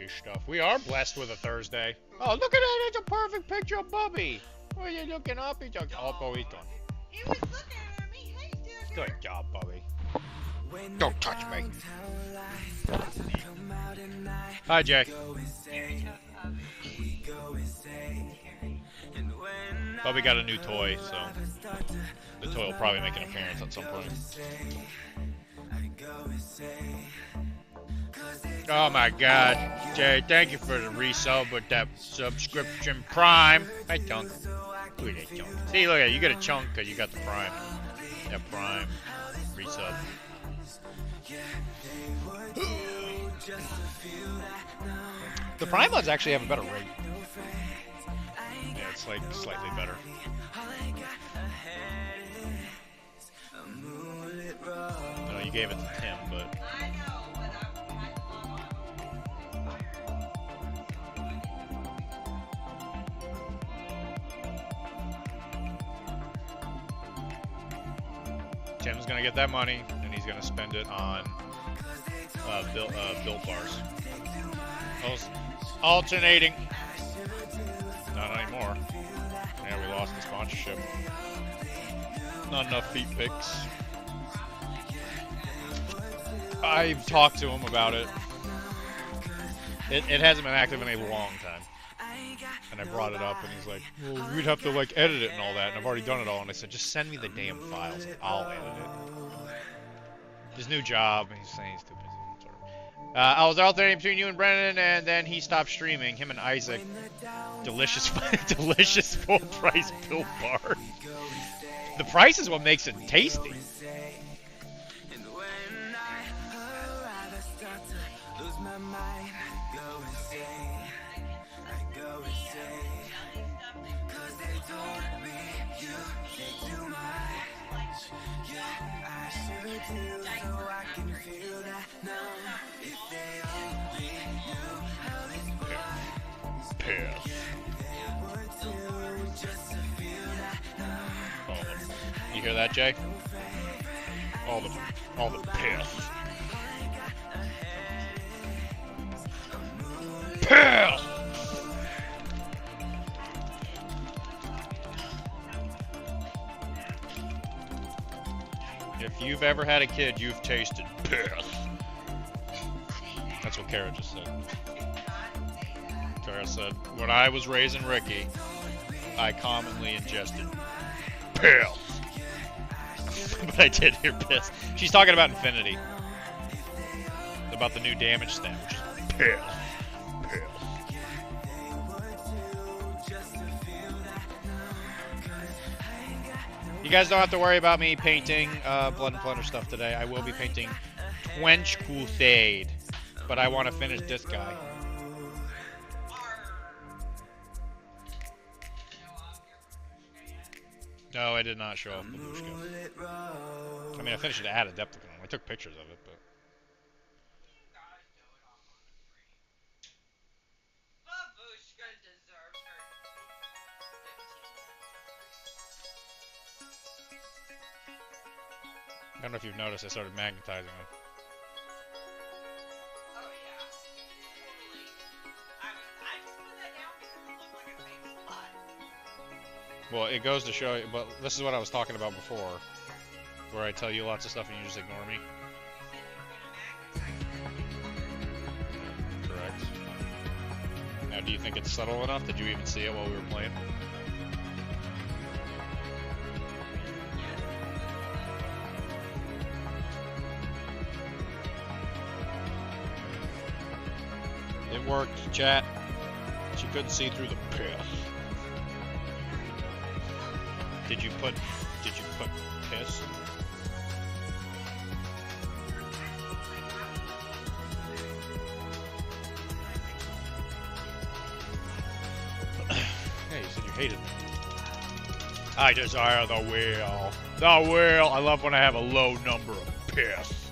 Thursday stuff. We are blessed with a Thursday. Oh, look at that. It's a perfect picture of Bubby. What are you looking up? He's like, oh, he's done. He was looking at me. Hey, dude. Good job, Bubby. Don't touch me. Hi, Jay. Bubby got a new toy, so the toy will probably make an appearance at some point. Oh my god. Jay, thank you for the resub with that subscription Prime. Hi, Chunk. Look at that Chunk. See, look at it. You get a chunk because you got the Prime. That Prime resub. The Prime ones actually have a better rate. Yeah, it's like slightly better. No, you gave it to Tim, but... Tim's gonna get that money, and he's gonna spend it on Built Bars. Alternating. Not anymore. Yeah, we lost the sponsorship. Not enough feet pics. I've talked to him about it. It hasn't been active in a long time. And I brought it up, and he's like, well, we'd have to, like, edit it and all that, and I've already done it all. And I said, just send me the damn files, and I'll edit it. His new job, and he's saying he's too busy. I was alternating between you and Brennan, and then he stopped streaming. Him and Isaac. Delicious, delicious full-price Built Bar. The price is what makes it tasty. You hear that, Jay? All the piss. Piss! If you've ever had a kid, you've tasted piss. That's what Kara just said. Kara said, when I was raising Ricky, I commonly ingested piss. But I did hear piss. She's talking about Infinity. About the new damage stamp, which is piss. Piss. You guys don't have to worry about me painting Blood and Plunder stuff today. I will be painting Twench Crusade. But I want to finish this guy. No, I did not show off Babushka. I mean, I finished it at Adeptiplanning. I took pictures of it, but... I don't know if you've noticed, I started magnetizing them. Well, it goes to show you, but this is what I was talking about before, where I tell you lots of stuff and you just ignore me. Correct. Now, do you think it's subtle enough? Did you even see it while we were playing? It worked, chat. She couldn't see through the piss. Did you put piss? Hey, you said you hated me. I desire the wheel. The wheel! I love when I have a low number of piss.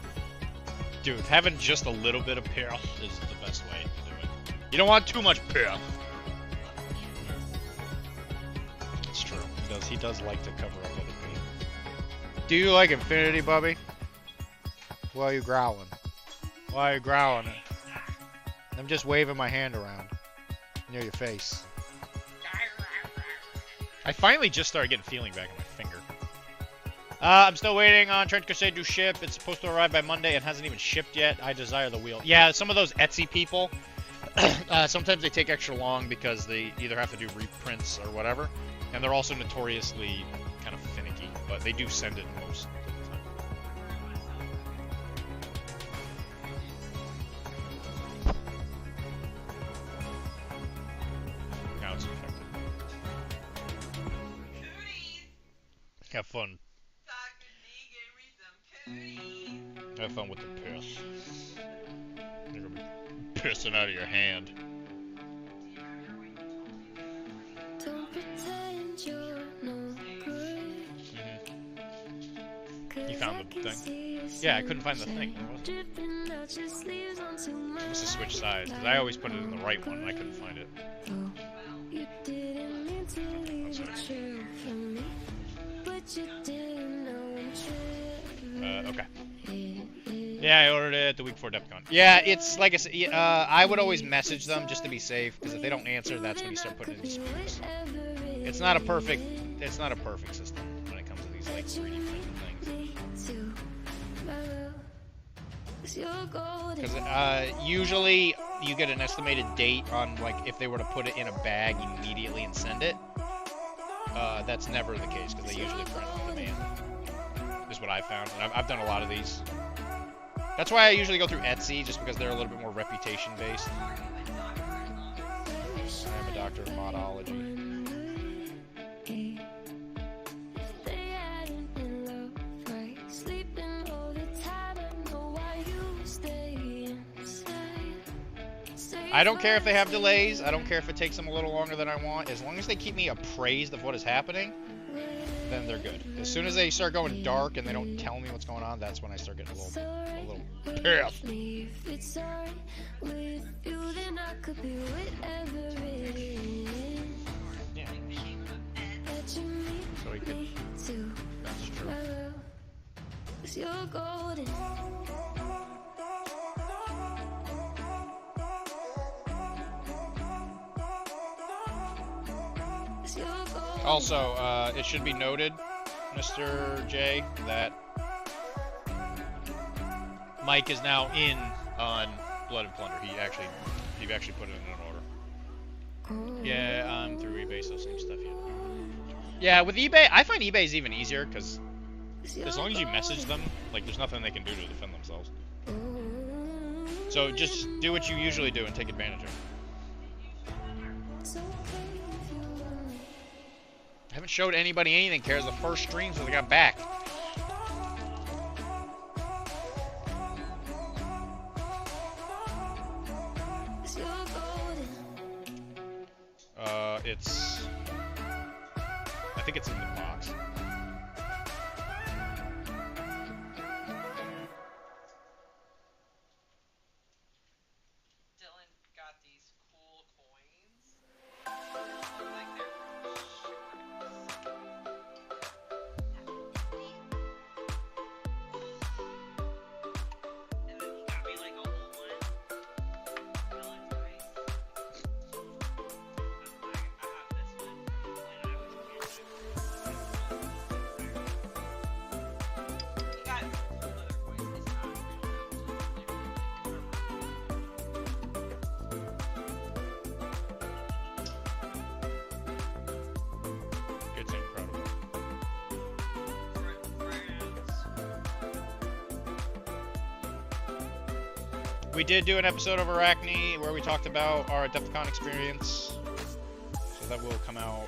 Dude, having just a little bit of piss is the best way to do it. You don't want too much piss. It's true. He does like to cover up other people. Do you like Infinity, Bubby? Why are you growling? Why are you growling? I'm just waving my hand around near your face. I finally just started getting feeling back in my finger. I'm still waiting on Trench Crusade to ship. It's supposed to arrive by Monday and hasn't even shipped yet. I desire the wheel. Yeah, some of those Etsy people, sometimes they take extra long because they either have to do reprints or whatever. And they're also notoriously kind of finicky, but they do send it most of the time. Now it's infected. Have fun. Have fun with the piss. You're gonna be pissing out of your hand. Don't pretend you're no good. You found the thing? Yeah, I couldn't find the thing. I must have switched sides, because I always put it in the right one and I couldn't find it. Okay. Yeah, I ordered it the week before Adepticon. Yeah, it's like I said, I would always message them just to be safe, because if they don't answer, that's when you start putting in disputes. It's not a perfect system when it comes to these like 3D printed things. Because usually you get an estimated date on like if they were to put it in a bag immediately and send it. That's never the case because they usually print on demand. Is what I found. And I've done a lot of these. That's why I usually go through Etsy, just because they're a little bit more reputation based. I'm a doctor of modology. I don't care if they have delays. I don't care if it takes them a little longer than I want. As long as they keep me appraised of what is happening, then they're good. As soon as they start going dark and they don't tell me what's going on, that's when I start getting a little pissed. Yeah. So he could. That's true. Also, it should be noted, Mr. J, that Mike is now in on Blood and Plunder. He actually put it in an order. Yeah, I'm through eBay, so same stuff yet. Yeah, with eBay, I find eBay is even easier because as long as you message them, like there's nothing they can do to defend themselves. So just do what you usually do and take advantage of it. I haven't showed anybody anything, cares the first stream since I got back. I think it's in the box. Dylan got these cool coins. We did do an episode of Arachne where we talked about our Adepticon experience, so that will come out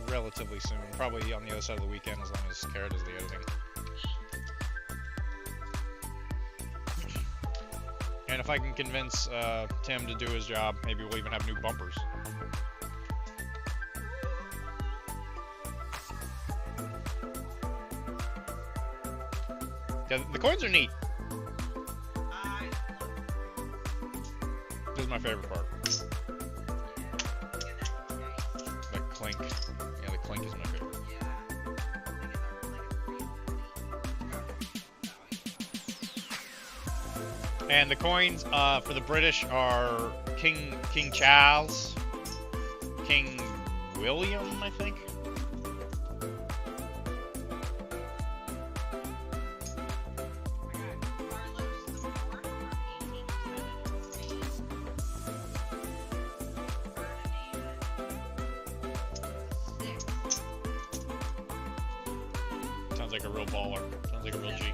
relatively soon, probably on the other side of the weekend as long as Kara does the editing. And if I can convince Tim to do his job, maybe we'll even have new bumpers. Yeah, the coins are neat. This is my favorite part. The clink. Yeah, the clink is my favorite. And the coins for the British are King Charles, King William, I think. Sounds like a real baller. Sounds like a real G.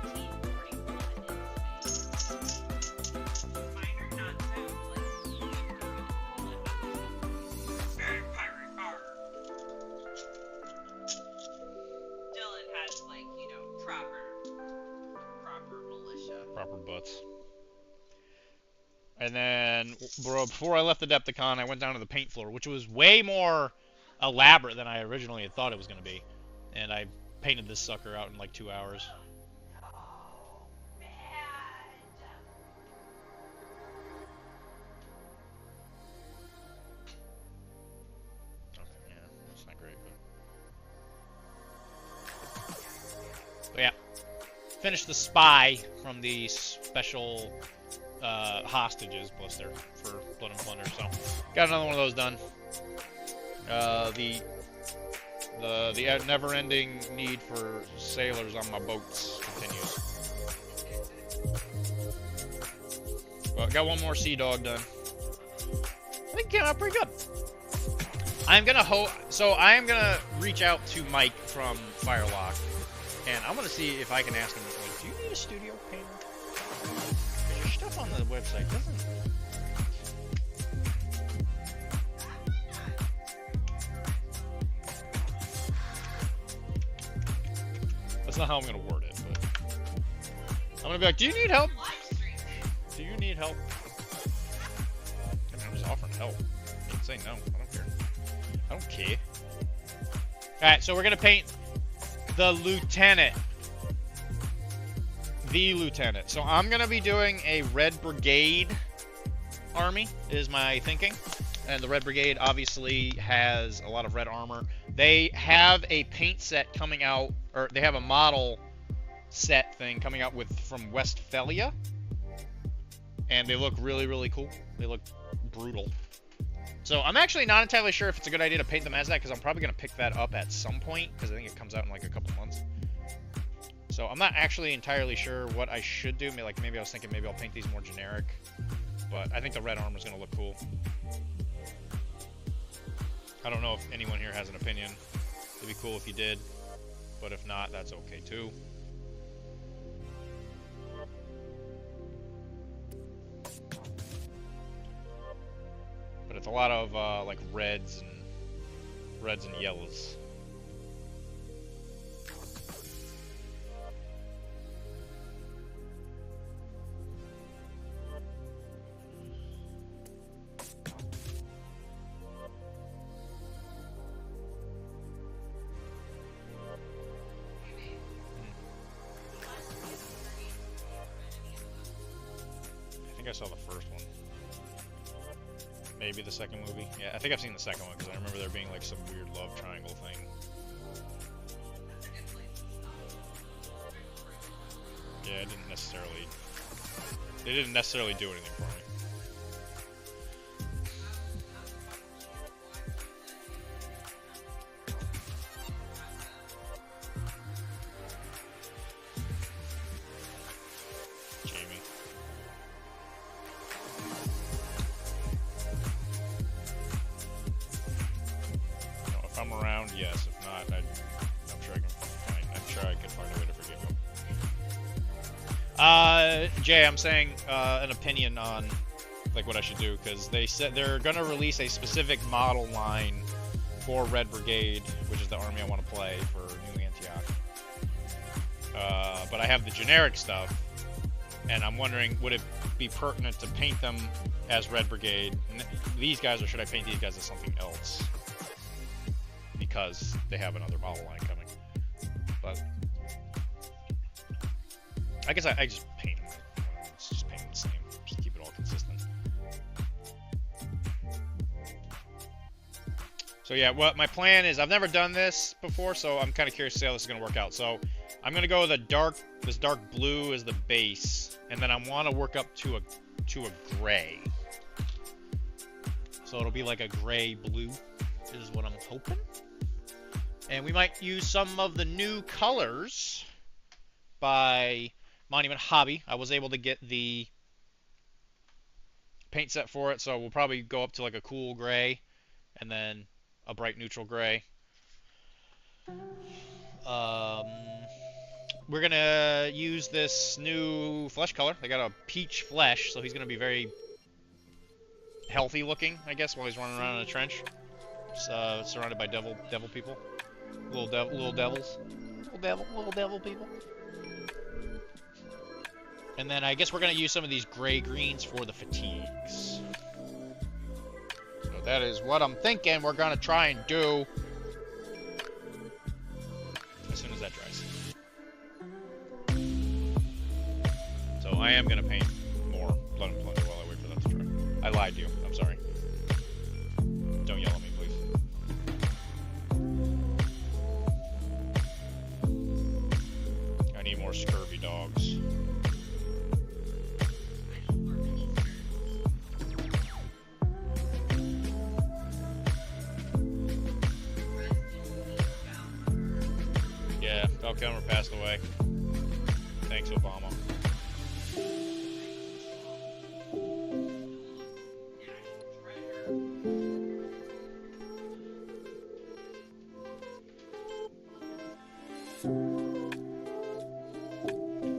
Proper butts. And then, bro, before I left the Adepticon, I went down to the paint floor, which was way more elaborate than I originally had thought it was going to be. And I painted this sucker out in like 2 hours. Okay, yeah, that's not great, but yeah. Finished the spy from the special hostages blister for Blood and Plunder, so got another one of those done. The never-ending need for sailors on my boats continues. Well, got one more Sea Dog done. I think it came out pretty good. I am gonna reach out to Mike from Firelock, and I'm gonna see if I can ask him, like, do you need a studio painter? Your stuff on the website doesn't. That's not how I'm gonna word it, but I'm gonna be like, do you need help? Do you need help? I mean, I'm just offering help. You can say no. I don't care. I don't care. Alright, so we're gonna paint the Lieutenant. The Lieutenant. So I'm gonna be doing a Red Brigade army, is my thinking. And the Red Brigade obviously has a lot of red armor. They have a paint set coming out, or they have a model set thing coming out from Westphalia. And they look really, really cool. They look brutal. So I'm actually not entirely sure if it's a good idea to paint them as that, because I'm probably going to pick that up at some point, because I think it comes out in like a couple months. So I'm not actually entirely sure what I should do. Maybe I was thinking maybe I'll paint these more generic, but I think the red armor is going to look cool. I don't know if anyone here has an opinion. It'd be cool if you did, but if not, that's okay too. But it's a lot of like reds and yellows. I think I saw the first one. Maybe the second movie. Yeah, I think I've seen the second one because I remember there being like some weird love triangle thing. Yeah, it didn't necessarily. They didn't necessarily do anything for me. If I'm around, yes. If not, I'm sure I can find. I'm sure I can find a way to forgive him. Jay, I'm saying an opinion on like what I should do, because they said they're gonna release a specific model line for Red Brigade, which is the army I want to play for New Antioch. But I have the generic stuff, and I'm wondering, would it be pertinent to paint them as Red Brigade, these guys, or should I paint these guys as something else? Because they have another model line coming. But I guess I just paint them. Let's just paint them the same. Just keep it all consistent. So yeah, what my plan is, I've never done this before, so I'm kind of curious to see how this is going to work out. So I'm going to go with this dark blue as the base, and then I want to work up to a gray. So it'll be like a gray-blue, is what I'm hoping. And we might use some of the new colors by Monument Hobby. I was able to get the paint set for it, so we'll probably go up to like a cool gray and then a bright neutral gray. We're gonna use this new flesh color. They got a peach flesh, so he's gonna be very healthy looking, I guess, while he's running around in a trench, surrounded by devil people, little devils, little devil people. And then I guess we're gonna use some of these gray greens for the fatigues. So that is what I'm thinking we're gonna try and do as soon as that dries. So I am gonna paint more Blood and Plunder while I wait for that to dry. I lied to you. I'm sorry. Don't yell at me, please. I need more scurvy dogs. Yeah, Val Kilmer passed away. Thanks, Obama.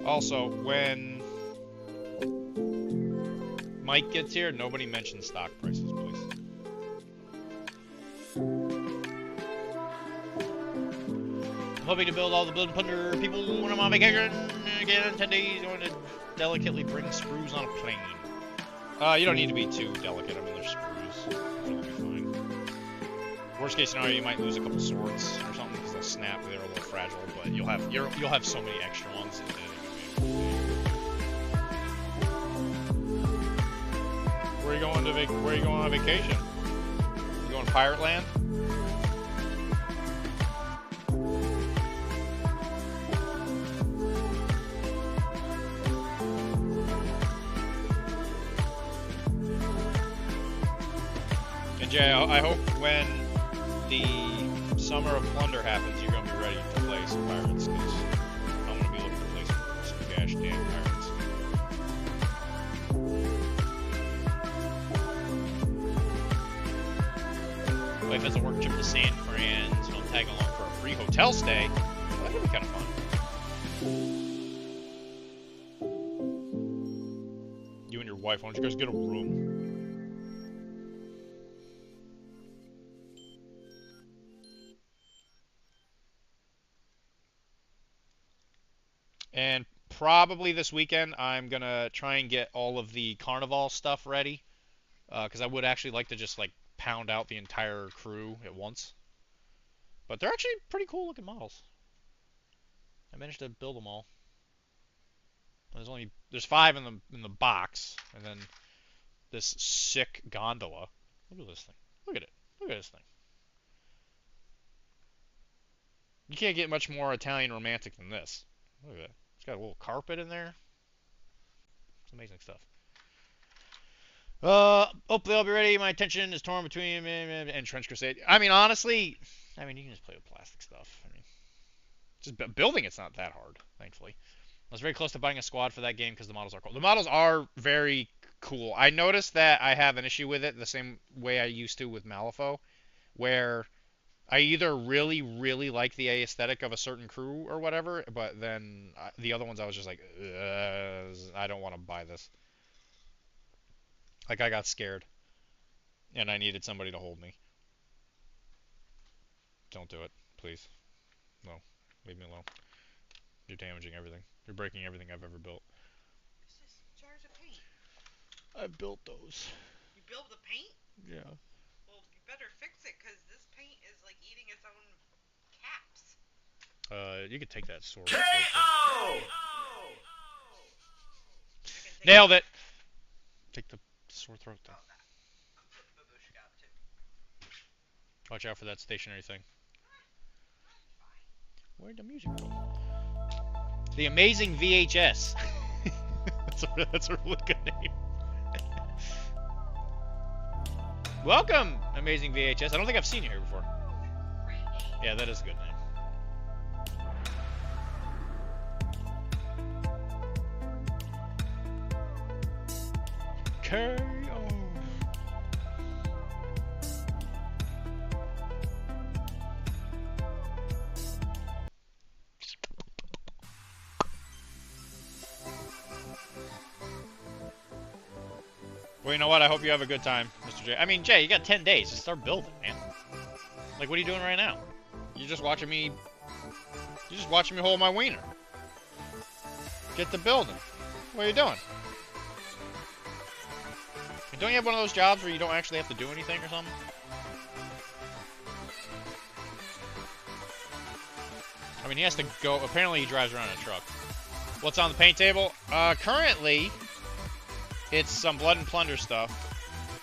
Also, when Mike gets here, nobody mentions stock prices, please. I'm hoping to build all the Blood and Plunder people when I'm on vacation. Again, in 10 days, going to delicately bring sprues on a plane. You don't need to be too delicate. I mean, there's sprues. It'll be fine. Worst case scenario, you might lose a couple swords or something because they'll snap. They're a little fragile, but you'll have so many extra ones. Where are you going on vacation? You going to Pirate Land? And Jay, I hope when the Summer of Plunder happens, you're going to be ready to play some pirates, because I'm going to be looking to play some gosh damn pirates. Wife has a work trip to San Fran, so I'm tagging along for a free hotel stay. Well, that could be kind of fun. You and your wife, why don't you guys get a room? And probably this weekend, I'm going to try and get all of the Carnival stuff ready. Because I would actually like to just, like, pound out the entire crew at once. But they're actually pretty cool looking models. I managed to build them all. There's 5 in the box, and then this sick gondola. Look at this thing. Look at it. Look at this thing. You can't get much more Italian romantic than this. Look at that. It's got a little carpet in there. It's amazing stuff. Hopefully I'll be ready. My attention is torn between and Trench Crusade. I mean, honestly, you can just play with plastic stuff. I mean, just building it's not that hard, thankfully. I was very close to buying a squad for that game because the models are cool. The models are very cool. I noticed that I have an issue with it the same way I used to with Malifaux, where I either really, really like the aesthetic of a certain crew or whatever, but then the other ones I was just like, I don't want to buy this. Like, I got scared, and I needed somebody to hold me. Don't do it, please. No, leave me alone. You're damaging everything. You're breaking everything I've ever built. It's just jars of paint. I built those. You built the paint? Yeah. Well, you better fix it, because this paint is, like, eating its own caps. You could take that sword. K.O. Nailed it! Take the sore throat thing. Watch out for that stationary thing. Where'd the music go? The Amazing VHS. That's a really good name. Welcome, Amazing VHS. I don't think I've seen you here before. Yeah, that is a good name. KO. Well, you know what? I hope you have a good time, Mr. J. I mean, Jay, you got 10 days. Just start building, man. Like, what are you doing right now? You're just watching me... You're just watching me hold my wiener. Get to building. What are you doing? Don't you have one of those jobs where you don't actually have to do anything or something? I mean, he has to go... Apparently, he drives around in a truck. What's on the paint table? Currently... It's some Blood and Plunder stuff.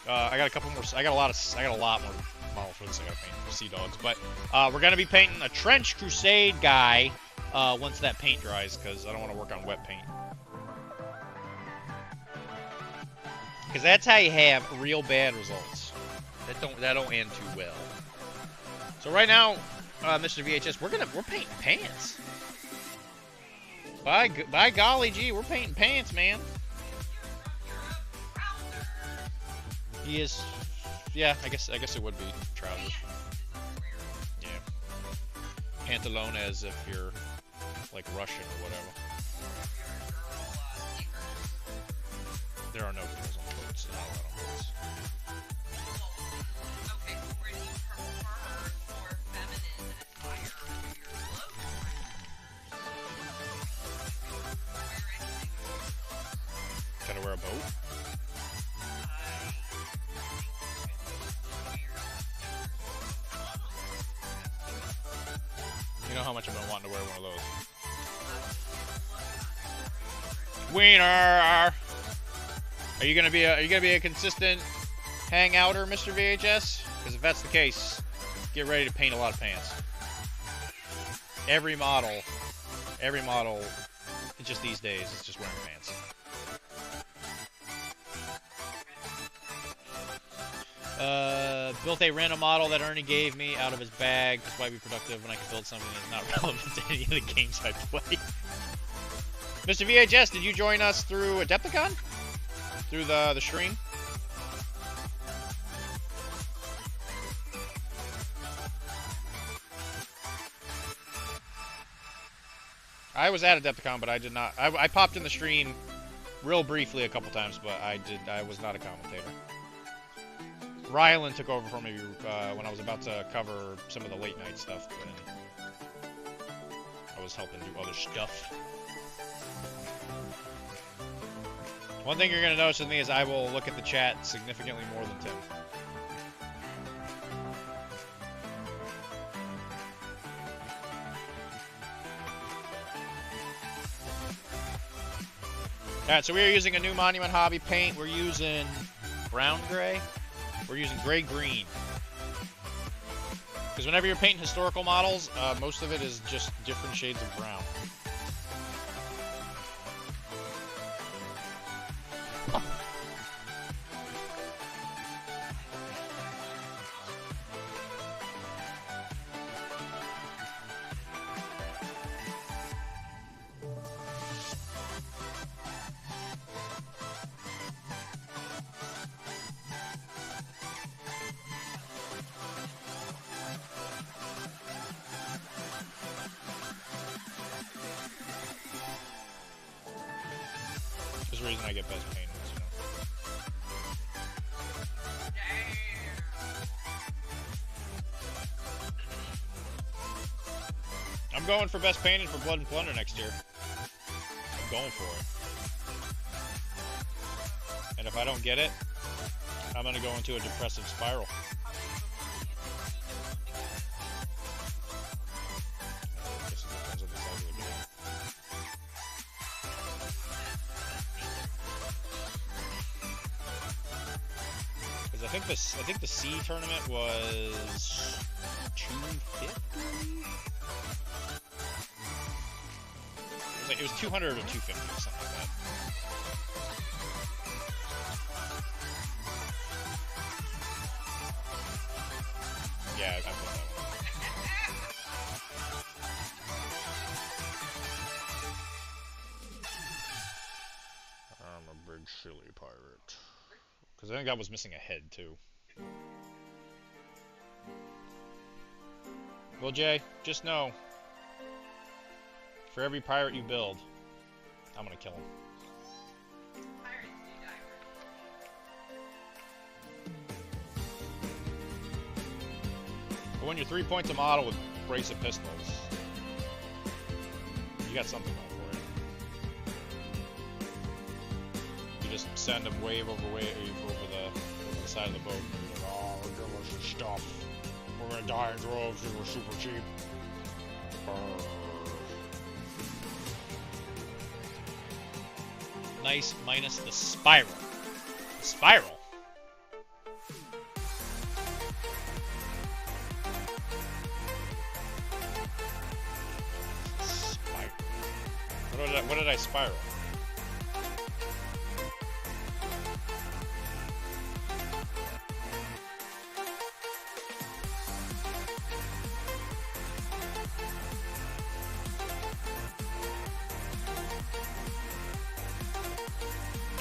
I got a couple more. I got a lot more models for this. I got to paint for Sea Dogs, but we're gonna be painting a Trench Crusade guy once that paint dries, because I don't want to work on wet paint. Because that's how you have real bad results. That don't end too well. So right now, Mr. VHS, we're painting pants. By golly gee, we're painting pants, man. He is, yeah. I guess it would be trousers. Yeah, pantalone as if you're like Russian or whatever. There are no girls on boats. Not allowed on boats. Okay, so where do you prefer more feminine attire for your clothes? Gotta wear a boat. You know how much I've been wanting to wear one of those. Wiener. Are you gonna be a consistent hangouter, Mr. VHS? Because if that's the case, get ready to paint a lot of pants. Every model, just these days, is just wearing pants. Built a random model that Ernie gave me out of his bag. This might be productive when I can build something that's not relevant to any of the games I play. Mr. VHS, did you join us through Adepticon? Through the stream? I was at Adepticon, but I did not. I popped in the stream real briefly a couple times, but I was not a commentator. Rylan took over for me when I was about to cover some of the late night stuff, and I was helping do other stuff. One thing you're going to notice with me is I will look at the chat significantly more than Tim. Alright, so we are using a new Monument Hobby paint. We're using brown gray. We're using gray-green. Because whenever you're painting historical models, most of it is just different shades of brown. There's a reason I get best painters, you know. I'm going for best painting for Blood and Plunder next year. I'm going for it. And if I don't get it, I'm gonna go into a depressive spiral. I think the C tournament was 250. It was 200 or 250 or something like that. Yeah, I put that one. I'm a big silly pirate. Because I think I was missing a head, too. Well, Jay, just know, for every pirate you build, I'm gonna kill him. Pirates do die But when you're 3 points a model with brace of pistols, you got something going for it. You just send them wave over the side of the boat. And like, oh, give us your stuff. We're gonna die in droves because we're super cheap. Nice minus the spiral. The spiral? What did I spiral?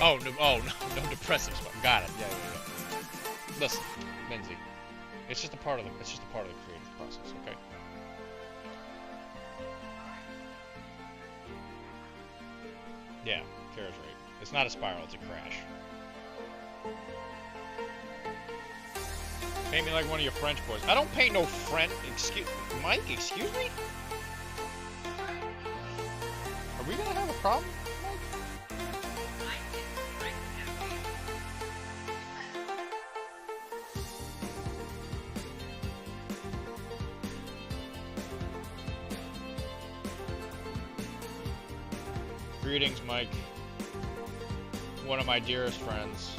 Oh no! No depressive spot. Got it. Yeah. Listen, Lindsay, it's just a part of the creative process. Okay. Yeah, Kara's right. It's not a spiral, it's a crash. Paint me like one of your French boys. I don't paint no French. Mike, excuse me? Are we gonna have a problem, Mike? Greetings, Mike. One of my dearest friends.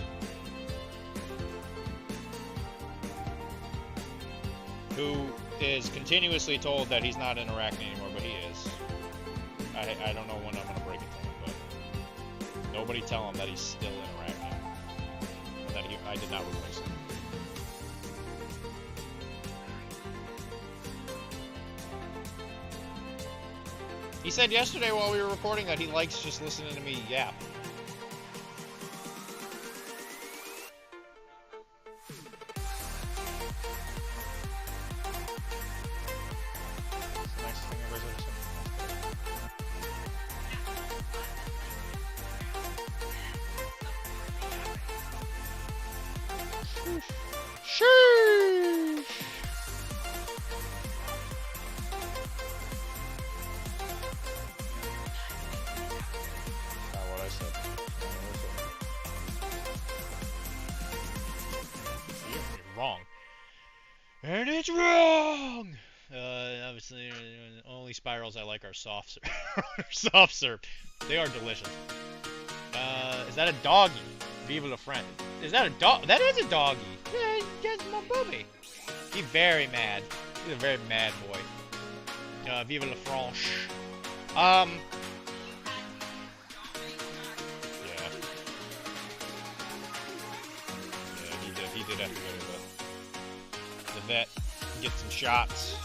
Who is continuously told that he's not in Iraq anymore, but he is. I don't know when I'm going to break it to him, but nobody tell him that he's still in Iraq now. And that I did not replace him. He said yesterday while we were recording that he likes just listening to me yap. Nice thing everybody's ever said. Sheesh. Wrong. And it's wrong! Obviously, only spirals I like are soft soft serve. They are delicious. Is that a doggy? Viva la friend. Is that a dog? That is a doggy. Yeah, that's my booby. He's very mad. He's a very mad boy. Viva la France. Yeah. Yeah, he did have to go to the vet, get some shots.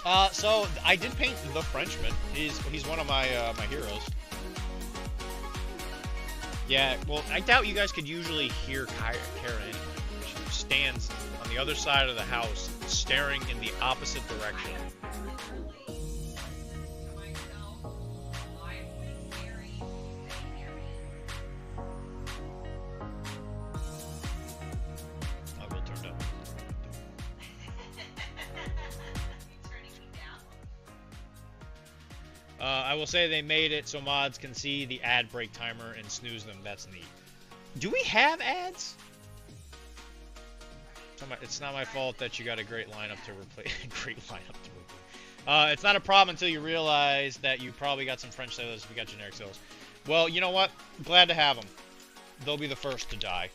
Yeah. So I did paint the Frenchman. He's one of my my heroes. Yeah, well, I doubt you guys could usually hear Kara anyway. She stands on the other side of the house, staring in the opposite direction. I will turn up. I will say they made it so mods can see the ad break timer and snooze them. That's neat. Do we have ads? It's not my fault that you got a great lineup to replace. It's not a problem until you realize that you probably got some French sailors if you got generic sailors. Well, you know what? Glad to have them. They'll be the first to die.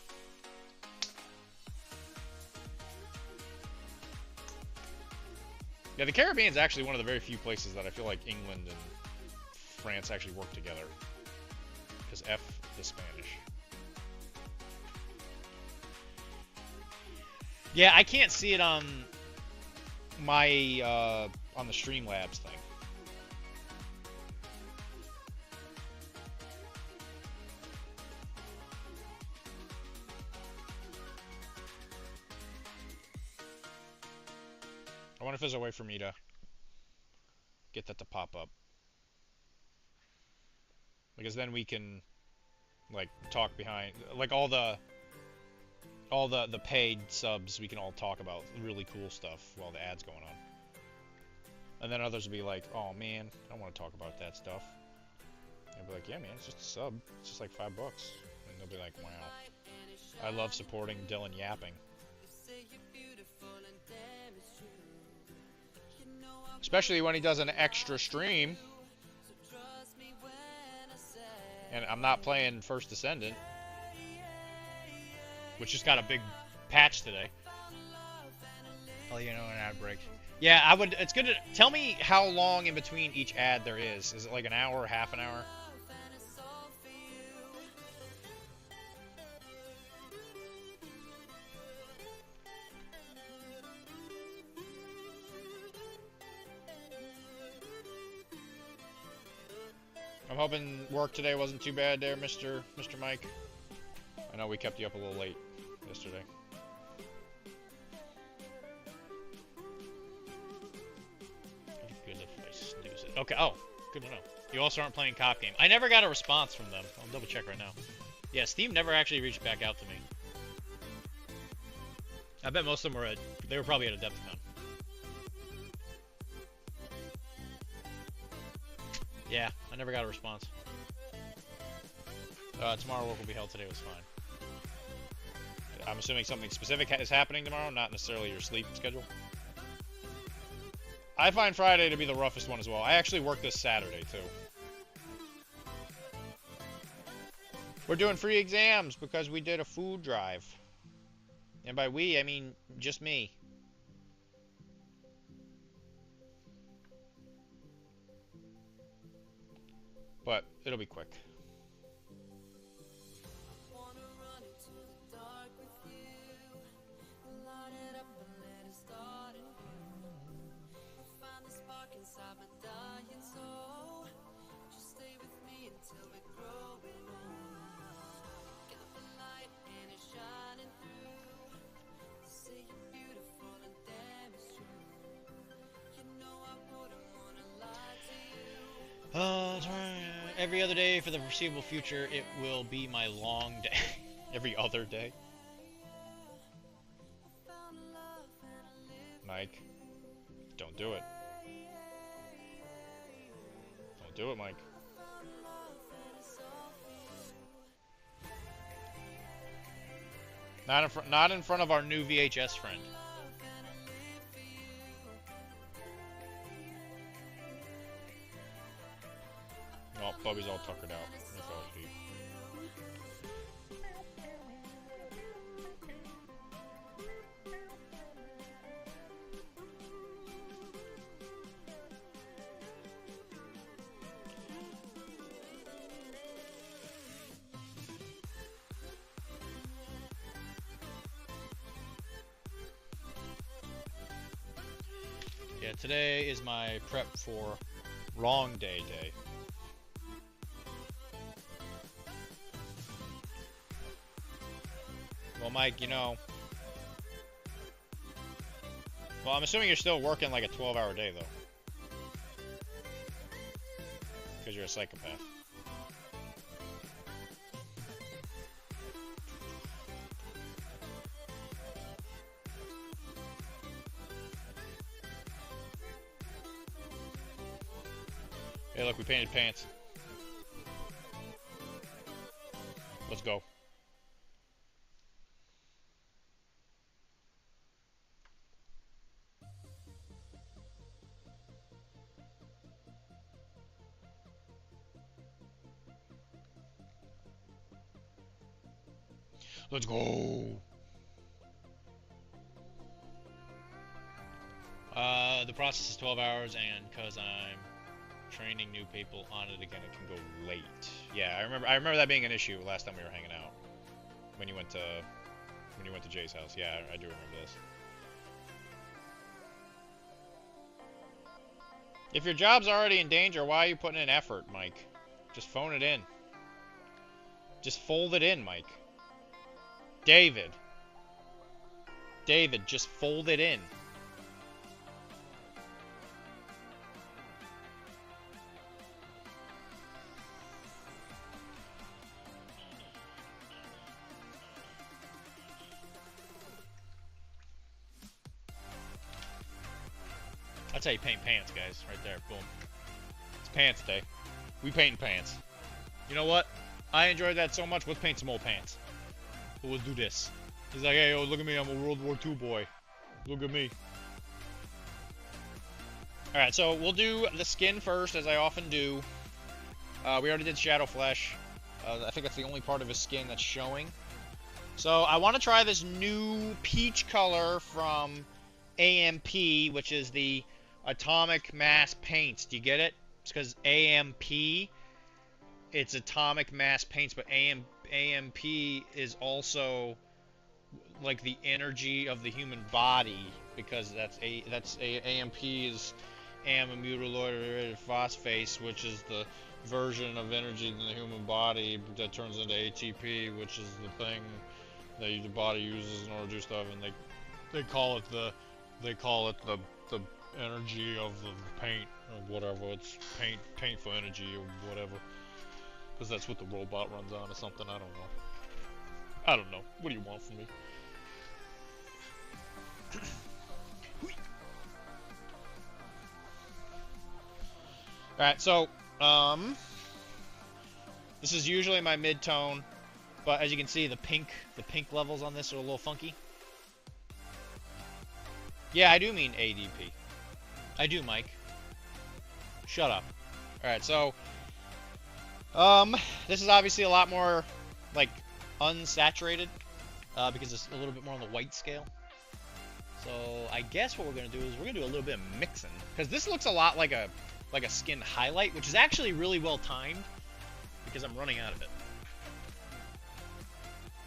Yeah, the Caribbean is actually one of the very few places that I feel like England and France actually work together. Because F the Spanish. Yeah, I can't see it on my on the Streamlabs thing. I wonder if there's a way for me to get that to pop up. Because then we can like talk behind like all the paid subs, we can all talk about really cool stuff while the ad's going on. And then others will be like, oh man, I don't want to talk about that stuff. They'll be like, yeah man, it's just a sub. It's just like $5. And they'll be like, wow. I love supporting Dylan yapping. Especially when he does an extra stream. And I'm not playing First Descendant, which just got a big patch today. Oh, you know, an ad break. Yeah, I would. It's good to tell me how long in between each ad there is. Is it like an hour, half an hour? I'm hoping work today wasn't too bad there, Mr. Mike. I know we kept you up a little late yesterday. Good if I snooze it. Okay, oh, good to know. You also aren't playing Cop Game. I never got a response from them. I'll double check right now. Yeah, Steam never actually reached back out to me. I bet most of them were they were probably at Adeptiplanning. Yeah, I never got a response. Tomorrow work will be held. Today was fine. I'm assuming something specific is happening tomorrow, not necessarily your sleep schedule. I find Friday to be the roughest one as well. I actually work this Saturday, too. We're doing free exams because we did a food drive. And by we, I mean just me. But it'll be quick. Every other day for the foreseeable future, it will be my long day. Every other day. Mike, don't do it. Don't do it, Mike. Not in front of our new VHS friend. Oh, Bubby's all tuckered out. He fell asleep. Yeah, today is my prep for long day. Well, Mike, you know... Well, I'm assuming you're still working like a 12-hour day, though. Because you're a psychopath. Hey, look, we painted pants. Let's go. Let's go. The process is 12 hours, and because I'm training new people on it again, it can go late. Yeah, I remember that being an issue last time we were hanging out. When you went to Jay's house. Yeah, I do remember this. If your job's already in danger, why are you putting in effort, Mike? Just phone it in. Just fold it in, Mike. David, just fold it in. That's how you paint pants, guys. Right there. Boom. It's pants day. We painting pants. You know what? I enjoyed that so much. Let's paint some old pants. So let's do this. He's like, hey, yo, look at me. I'm a World War II boy. Look at me. Alright, so we'll do the skin first, as I often do. We already did Shadow Flesh. I think that's the only part of his skin that's showing. So I want to try this new peach color from AMP, which is the Atomic Mass Paints. Do you get it? It's because AMP, it's Atomic Mass Paints, but AMP is also like the energy of the human body, because AMP is amyloid phosphate, which is the version of energy in the human body that turns into ATP, which is the thing that the body uses in order to do stuff, and they call it the energy of the paint or whatever. It's paint for energy or whatever, because that's what the robot runs on or something. I don't know. What do you want from me? Alright, so this is usually my mid-tone, but as you can see, the pink levels on this are a little funky. Yeah, I do mean ADP. I do, Mike. Shut up. Alright, so this is obviously a lot more like unsaturated, because it's a little bit more on the white scale. So I guess what we're gonna do is we're gonna do a little bit of mixing, because this looks a lot like a skin highlight, which is actually really well timed because I'm running out of it.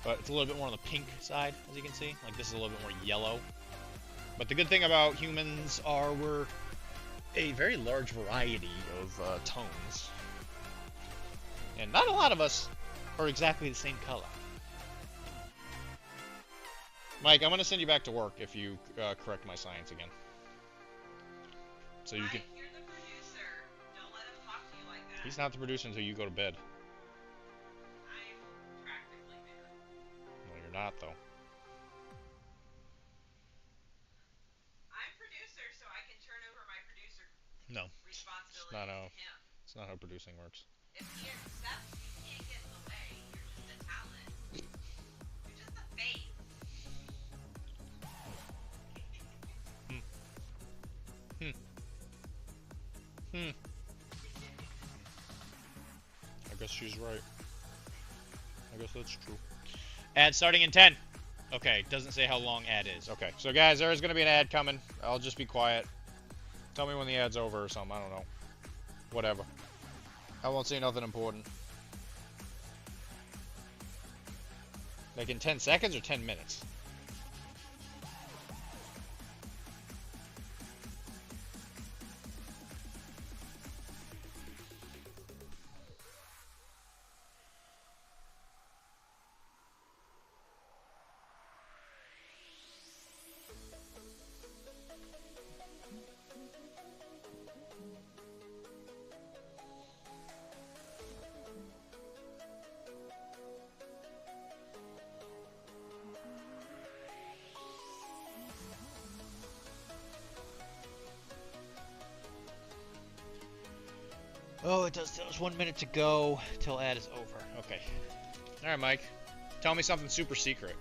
But it's a little bit more on the pink side, as you can see. Like, this is a little bit more yellow. But the good thing about humans are we're a very large variety of tones. And not a lot of us are exactly the same color. Mike, I'm going to send you back to work if you correct my science again. So you can... You're the producer. Don't let him talk to you like that. He's not the producer until you go to bed. I'm practically there. No, you're not, though. I'm producer, so I can turn over my producer No. responsibility to him. It's not how producing works. If he accepts, you can't get in the way. You're just a talent. You're just a face. I guess she's right. I guess that's true. Ad starting in 10. Okay, doesn't say how long ad is. Okay, so guys, there is going to be an ad coming. I'll just be quiet. Tell me when the ad's over or something. I don't know. Whatever. I won't say nothing important. Like in 10 seconds or 10 minutes? Oh, it does tell us 1 minute to go till ad is over. Okay. Alright, Mike. Tell me something super secret.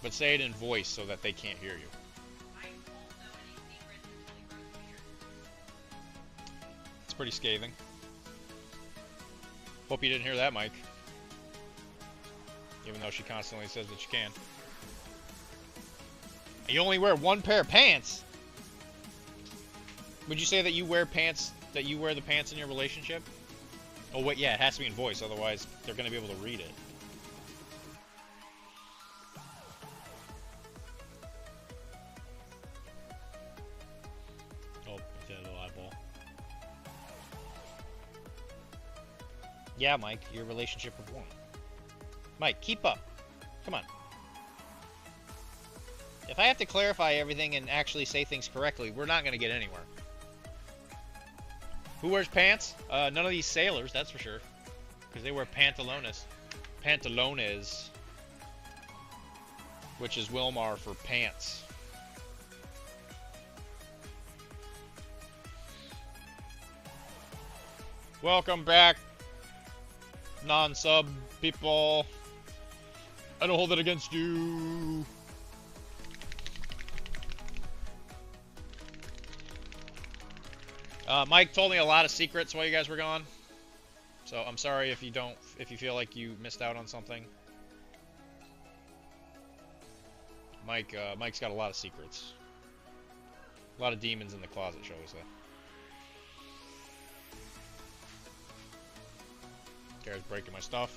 But say it in voice so that they can't hear you. I won't know any secrets until he grows beard. It's pretty scathing. Hope you didn't hear that, Mike. Even though she constantly says that she can. You only wear one pair of pants? Would you say that you wear pants, that you wear the pants in your relationship? Oh wait, yeah, it has to be in voice, otherwise they're gonna be able to read it. Oh, it's a little eyeball. Yeah, Mike, your relationship with one. Mike, keep up. Come on. If I have to clarify everything and actually say things correctly, we're not gonna get anywhere. Who wears pants? None of these sailors, that's for sure. Because they wear pantalones. Pantalones. Which is Wilmar for pants. Welcome back, non-sub people. I don't hold it against you. Mike told me a lot of secrets while you guys were gone, so I'm sorry if you feel like you missed out on something. Mike's got a lot of secrets, a lot of demons in the closet, shall we say? Guy's breaking my stuff.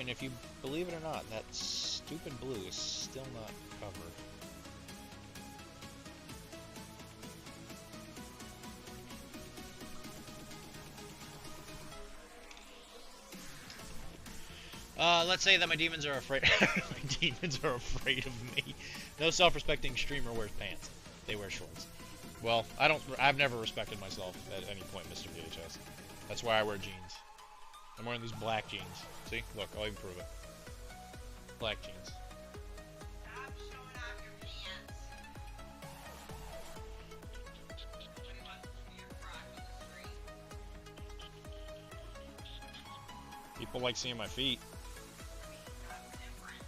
And if you believe it or not, that stupid blue is still not covered. Let's say that my demons are afraid. My demons are afraid of me. No self-respecting streamer wears pants. They wear shorts. Well, I've never respected myself at any point, Mr. VHS. That's why I wear jeans. I'm wearing these black jeans. See? Look, I'll even prove it. Black jeans. Stop showing off your pants. Nobody wants to see your crotch on the street. People like seeing my feet. That's different.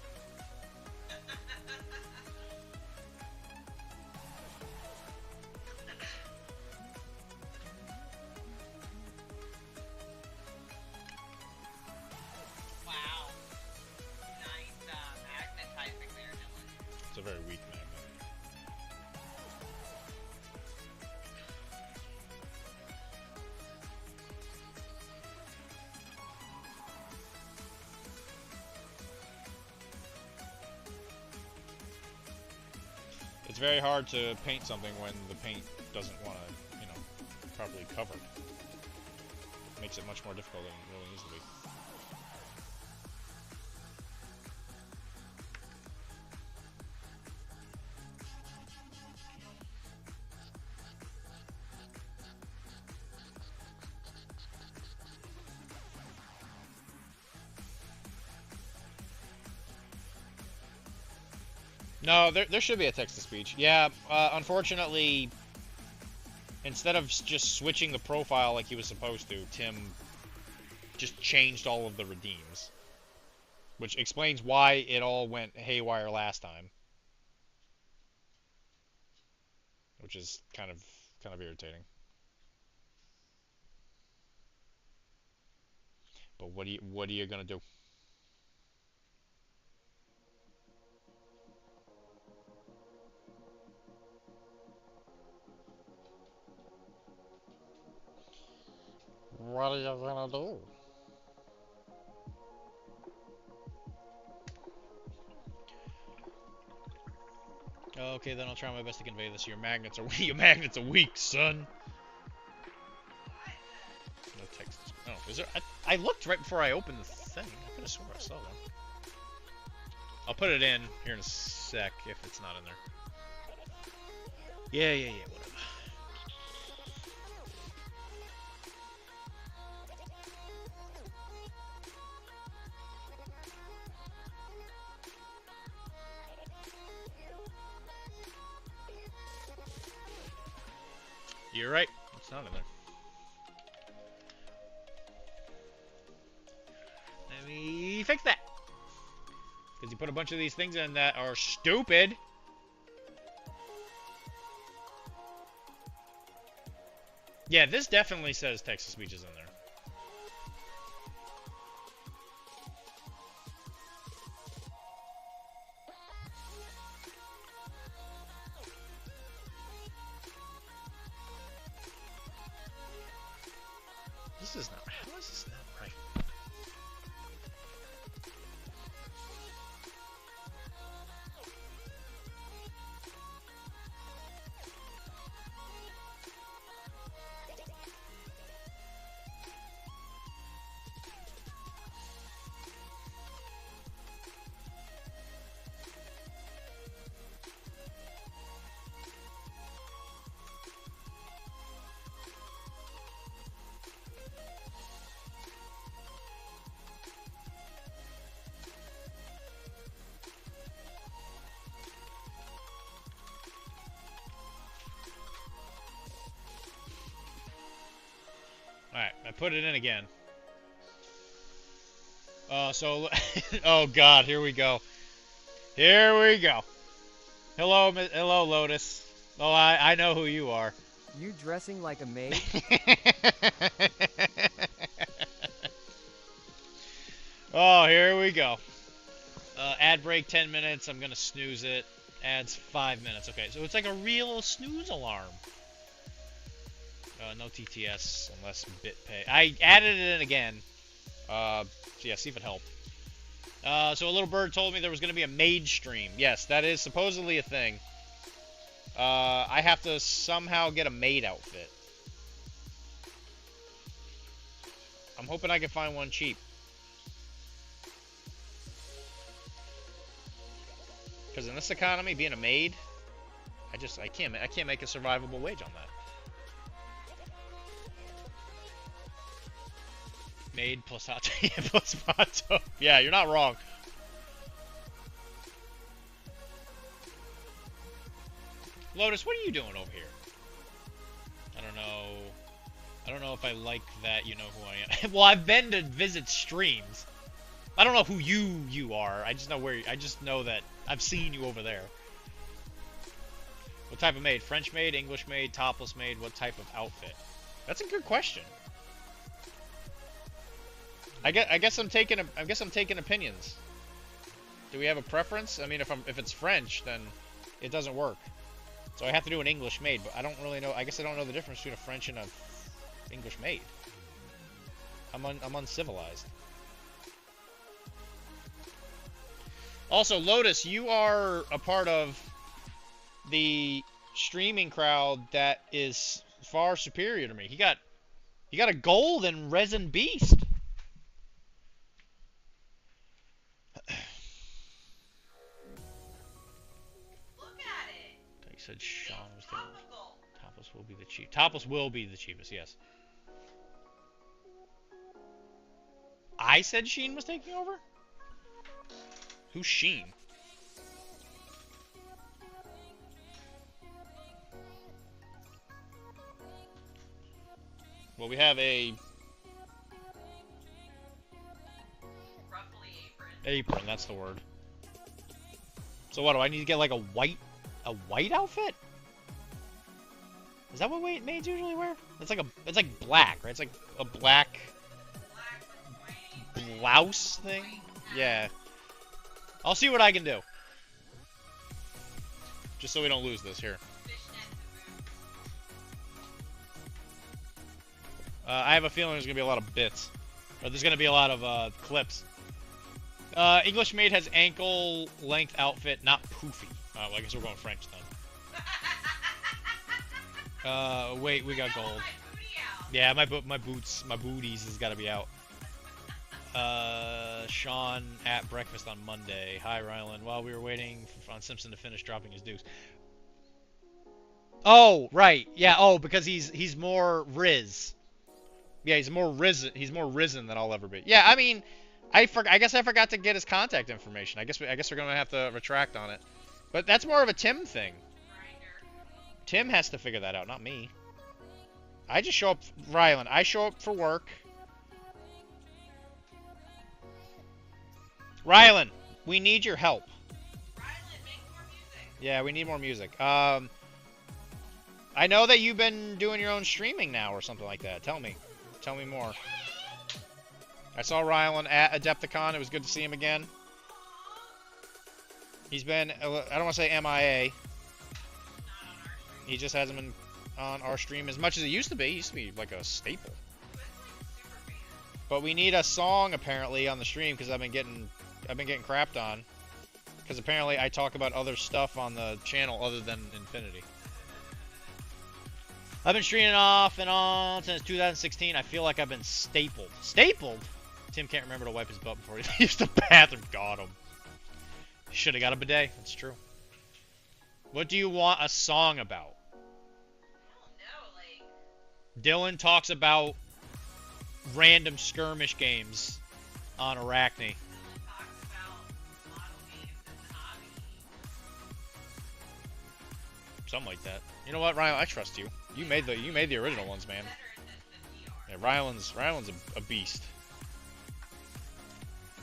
Wow. Nice magnetizing there, Dylan. It's a very weak magnet. It's very hard to paint something when the paint doesn't want to, properly cover. It makes it much more difficult than it really needs to be. No, there should be a text-to-speech. Yeah, unfortunately, instead of just switching the profile like he was supposed to, Tim just changed all of the redeems. Which explains why it all went haywire last time. Which is kind of irritating. But what are you gonna do? What are you gonna do? Okay, then I'll try my best to convey this. Your magnets are weak, son. No text. Oh, is there? I looked right before I opened the thing. I could have sworn I saw one. I'll put it in here in a sec if it's not in there. Yeah, whatever. You're right. It's not in there. Let me fix that. Because you put a bunch of these things in that are stupid. Yeah, this definitely says text to speech is in there. This is not. How is this not right? Alright, I put it in again. Oh god, here we go. Here we go. Hello, Lotus. Oh, I know who you are. You dressing like a maid? Oh, here we go. Ad break 10 minutes. I'm gonna snooze it. Ads 5 minutes. Okay, so it's like a real snooze alarm. No TTS unless BitPay. I added it in again. So yeah, see if it helped. So a little bird told me there was going to be a maid stream. Yes, that is supposedly a thing. I have to somehow get a maid outfit. I'm hoping I can find one cheap. Because in this economy, being a maid, I can't make a survivable wage on that. Maid plus hot plus hot tub. Yeah, you're not wrong. Lotus, what are you doing over here? I don't know. I don't know if I like that you know who I am. Well, I've been to visit streams. I don't know who you are. I just know where. I just know that I've seen you over there. What type of maid? French maid, English maid, topless maid? What type of outfit? That's a good question. I guess I'm taking opinions. Do we have a preference? I mean, if it's French, then it doesn't work. So I have to do an English maid, but I don't really know. I guess I don't know the difference between a French and a English maid. I'm uncivilized. Also, Lotus, you are a part of the streaming crowd that is far superior to me. He got a gold in Resin Beast. Look at it. He said Sean was the Topical. Topless will be the cheap. Topless will be the cheapest. Yes. I said Sheen was taking over. Who's Sheen? Well, we have a Ruffly apron. apron. That's the word. So what do I need to get? Like a white outfit? Is that what maids usually wear? It's like black, right? It's like a black Black with white. blouse thing. Yeah. I'll see what I can do. Just so we don't lose this here. Fishnets and boots. I have a feeling there's gonna be a lot of bits, or there's gonna be a lot of clips. English maid has ankle length outfit, not poofy. Well, I guess we're going French then. Wait, we got gold. Yeah, my booties has got to be out. Sean at breakfast on Monday. Hi, Rylan. While we were waiting on Simpson to finish dropping his dukes. Oh, right. Yeah. Oh, because he's more Riz. Yeah, he's more risen than I'll ever be. Yeah, I mean, I guess I forgot to get his contact information. I guess we're gonna have to retract on it. But that's more of a Tim thing. Tim has to figure that out, not me. I just show up, Rylan. I show up for work. Rylan, we need your help. Rylan, make more music. Yeah, we need more music. I know that you've been doing your own streaming now or something like that. Tell me. Tell me more. I saw Rylan at Adepticon. It was good to see him again. He's been, I don't want to say MIA. He just hasn't been on our stream as much as it used to be. It used to be like a staple. But we need a song apparently on the stream because I've been getting crapped on. Because apparently I talk about other stuff on the channel other than Infinity. I've been streaming off and on since 2016. I feel like I've been stapled. Stapled? Tim can't remember to wipe his butt before he leaves the bathroom. Got him. Should have got a bidet. That's true. What do you want a song about? I don't know, like... Dylan talks about random skirmish games on Arachne. Talks about model games as a hobby. Something like that. You know what, Ryan? I trust you. You made the original ones, man. Better at this than we are. Yeah, Rylan's a beast.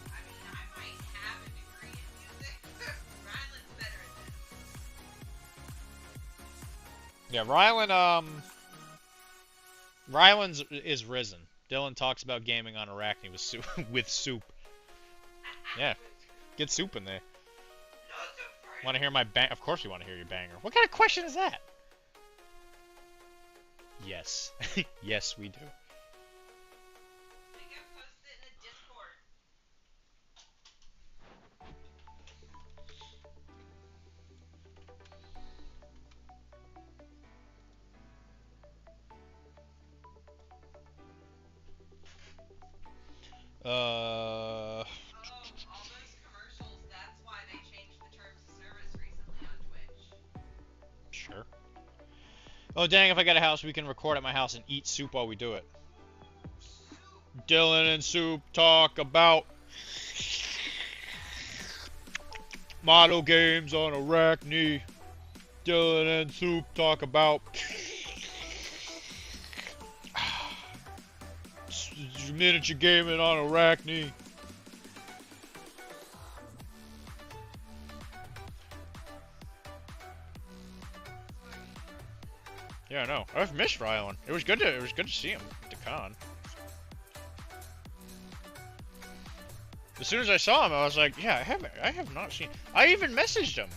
I mean, I might have a degree in music. Ryland's better at this. Yeah, Rylan's is risen. Dylan talks about gaming on Arachne with soup. With soup. Yeah, get soup in there. Want to hear my bang? Of course you want to hear your banger. What kind of question is that? Yes. Yes, we do. I think I posted it in a Discord. Uh. Oh, all those commercials, that's why they changed the terms of service recently on Twitch. Sure. Oh, dang, if I get a house, we can record at my house and eat soup while we do it. Dylan and Soup talk about model games on Arachne. Dylan and Soup talk about miniature gaming on Arachne. Yeah, I know. I've missed Rylan. It was good to see him at the con. As soon as I saw him, I was like, yeah, I have not seen. I even messaged him,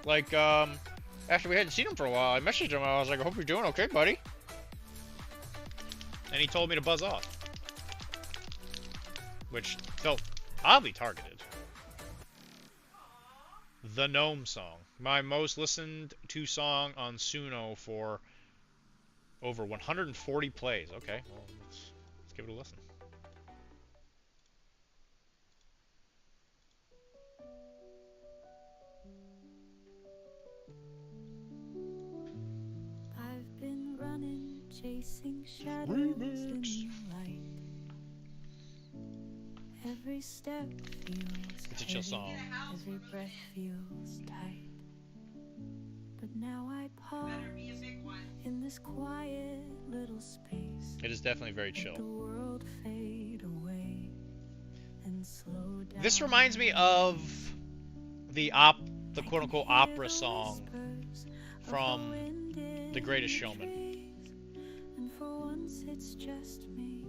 like after we hadn't seen him for a while. I messaged him. I was like, I hope you're doing okay, buddy. And he told me to buzz off, which felt oddly targeted. The Gnome song, my most listened to song on Suno for over 140 plays. Okay, well, let's give it a listen. I've been running, chasing shadows in the light. Every step feels It's a chill song. every breath feels tight. But now I pause Better be a big one. in this quiet little space. It is definitely very Let the chill. world fade away and slow down. This reminds me of the quote-unquote opera song from The Greatest Showman. And for once it's just me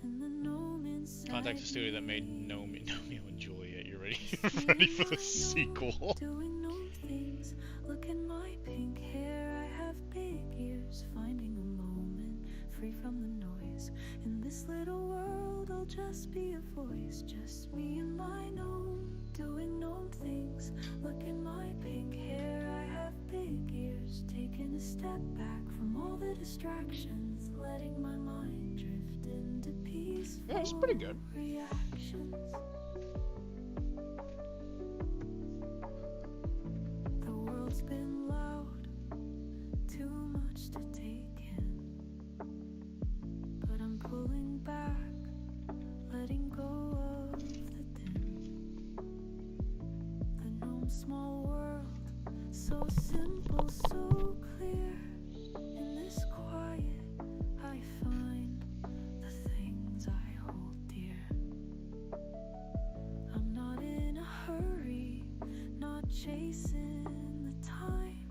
and the gnome inside Contact the studio that made me. Romeo and Juliet. You're ready? Ready for the sequel? Doing gnome things. Look at my pink hair. I have big ears. Finding a moment free from the noise. In this little world, I'll just be a voice. Just me and my gnome. Doing gnome things. Look at my pink hair. I have big ears. Taking a step back from all the distractions. Letting my mind drift into peaceful Yeah, it's pretty good. reactions. The world's been loud, too much to take in. But I'm pulling back, letting go of the din. The gnome small world, so simple, so clear. In this quiet, I find the things I hold dear. I'm not in a hurry, not chasing the time.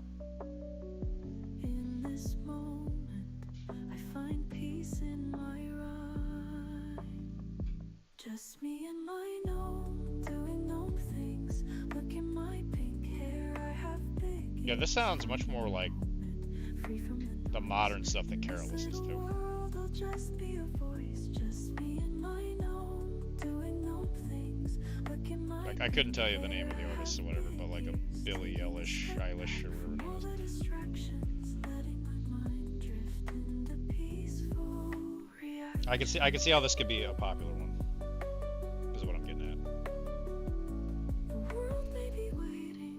Just me and my gnome doing gnome things. Look at my pink hair, I have big Yeah, this sounds much more like free from the modern stuff that Kara listens to. world, I'll just be a voice. Just me and my gnome doing gnome things. Look at my Like, I couldn't tell you the name of the artist or whatever, but like a Billie Eilish, or whatever it all was. the distractions, letting my mind drift into peaceful reaction. I can see how this could be a popular one. Is what I'm getting at. The world may be waiting,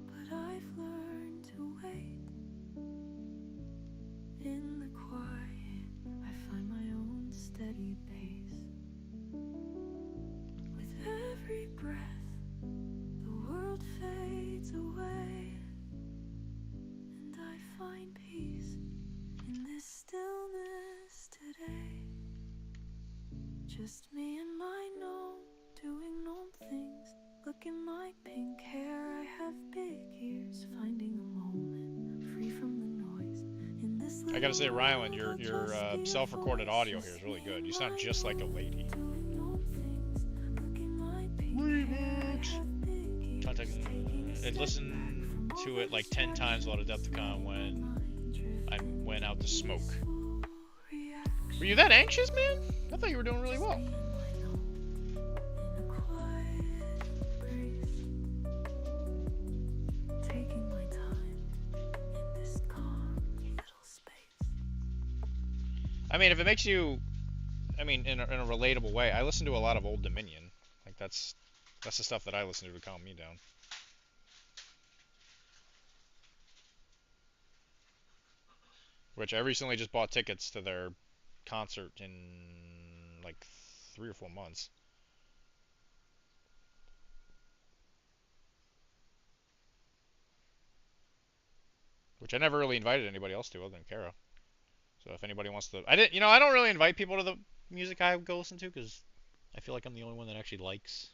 but I've learned to wait. In the quiet, I find my own steady pace. With every breath, the world fades away, and I find peace in this stillness today. Just me and my gnome doing gnome things. Look at my pink hair, I have big ears. Finding a moment free from the noise. In this I gotta say, Rylan, your self-recorded audio here is really good. You sound just like a lady. Contact. I listened to it like 10 times while at Adepticon when I went out to smoke. Were you that anxious, man? I thought you were doing really well. Taking my time in this calm little space. I mean, if it makes you, I mean, in a relatable way, I listen to a lot of Old Dominion. Like that's the stuff that I listen to calm me down. Which I recently just bought tickets to their concert in like 3 or 4 months. Which I never really invited anybody else to other than Kara. So if anybody wants to, I don't really invite people to the music I go listen to because I feel like I'm the only one that actually likes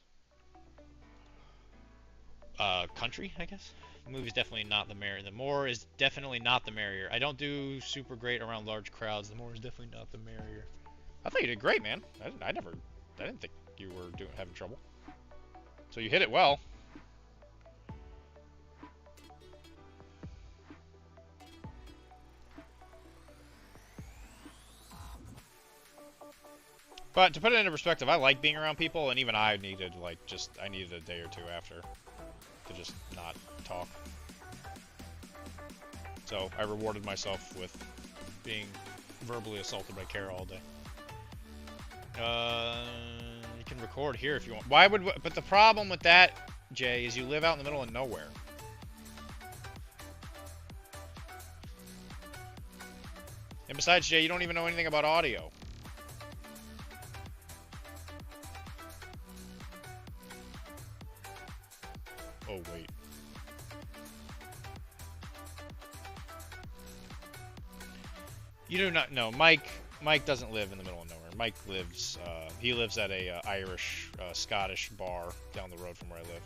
country, I guess. The movie's definitely not the merrier. The more is definitely not the merrier. I don't do super great around large crowds. The more is definitely not the merrier. I thought you did great, man. I didn't think you were having trouble. So you hit it well. But to put it into perspective, I like being around people, and even I needed I needed a day or two after to just not talk. So I rewarded myself with being verbally assaulted by Kara all day. You can record here if you want. But the problem with that, Jay, is you live out in the middle of nowhere. And besides, Jay, you don't even know anything about audio. Oh, wait. You do not know. Mike doesn't live in the middle of nowhere. Mike lives, he lives at a Irish, Scottish bar down the road from where I live.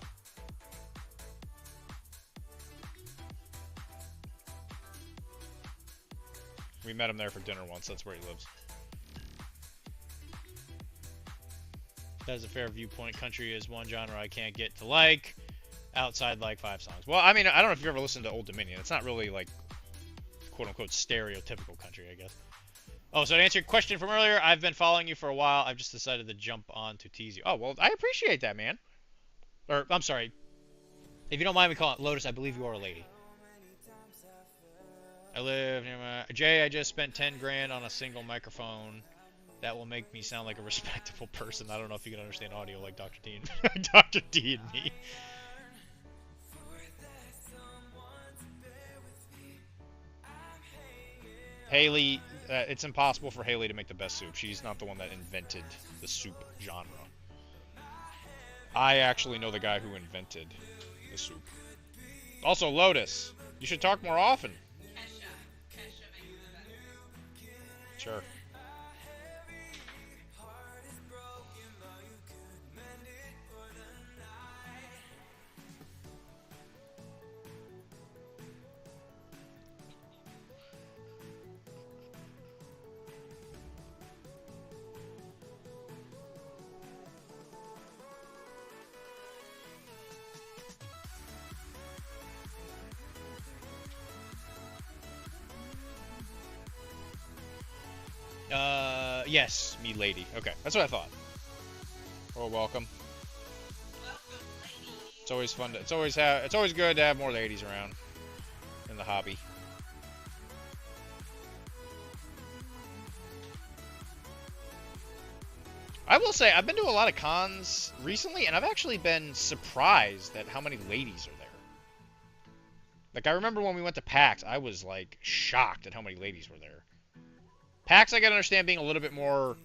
We met him there for dinner once. That's where he lives. That is a fair viewpoint. Country is one genre I can't get to like. Outside like 5 songs. Well, I mean, I don't know if you've ever listened to Old Dominion. It's not really like quote-unquote stereotypical country, I guess. Oh, so to answer your question from earlier, I've been following you for a while. I've just decided to jump on to tease you. Oh, well, I appreciate that, man. Or, I'm sorry. If you don't mind me calling it Lotus, I believe you are a lady. I live near my... Jay, I just spent 10 grand on a single microphone. That will make me sound like a respectable person. I don't know if you can understand audio like Dr. Dean. Dr. D and me. Haley, it's impossible for Haley to make the best soup. She's not the one that invented the soup genre. I actually know the guy who invented the soup. Also, Lotus, you should talk more often. Kesha makes the best. Sure. Yes, me lady. Okay, that's what I thought. Oh, welcome. It's always fun to, it's always good to have more ladies around in the hobby. I will say, I've been to a lot of cons recently, and I've actually been surprised at how many ladies are there. Like, I remember when we went to PAX, I was, like, shocked at how many ladies were there. PAX, I can understand being a little bit more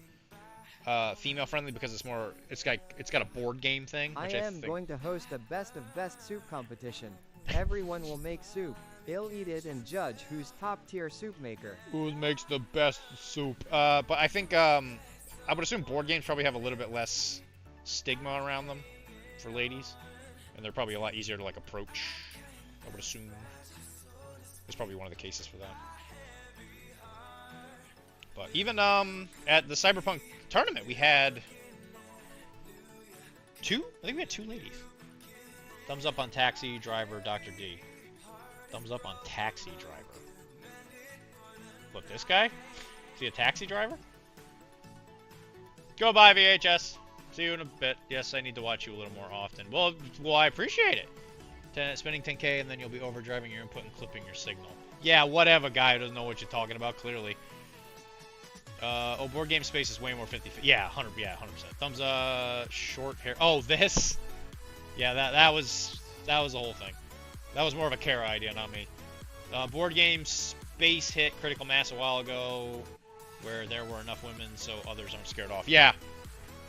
female-friendly because it's more, it's got a board game thing, which I am going to host a best of best soup competition. Everyone will make soup. They'll eat it and judge who's top-tier soup maker. Who makes the best soup? But I think, I would assume board games probably have a little bit less stigma around them for ladies. And they're probably a lot easier to, like, approach, I would assume. It's probably one of the cases for that. But even, at the Cyberpunk tournament, we had two? I think we had two ladies. Thumbs up on Taxi Driver, Dr. D. Thumbs up on Taxi Driver. Look, this guy? Is he a taxi driver? Go bye, VHS. See you in a bit. Yes, I need to watch you a little more often. Well, I appreciate it. Spending 10K and then you'll be overdriving your input and clipping your signal. Yeah, whatever, guy who doesn't know what you're talking about, clearly. Oh, board game space is way more 50. Yeah, 100%. Thumbs up, short hair. Oh, this? Yeah, that was the whole thing. That was more of a Kara idea, not me. Board game space hit critical mass a while ago, where there were enough women so others aren't scared off. Yeah,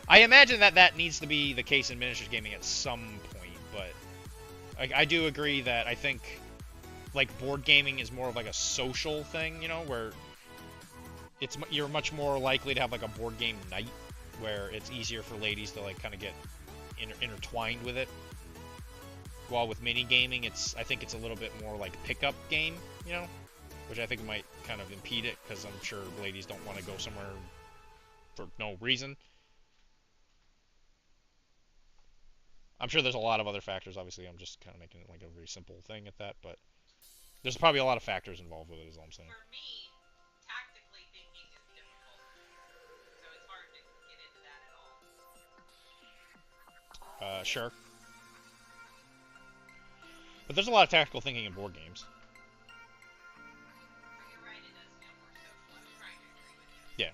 I imagine that needs to be the case in miniatures gaming at some point, but I do agree that I think like board gaming is more of like a social thing, you know, where you're much more likely to have like a board game night where it's easier for ladies to like kind of get intertwined with it. While with mini gaming, I think it's a little bit more like pickup game, you know, which I think might kind of impede it because I'm sure ladies don't want to go somewhere for no reason. I'm sure there's a lot of other factors. Obviously, I'm just kind of making it like a very simple thing at that, but there's probably a lot of factors involved with it, is all I'm saying. For me, tactically thinking is difficult, so it's hard to get into that at all. Sure. But there's a lot of tactical thinking in board games. You're right, it does feel more social. I'm trying to agree with you. Yeah.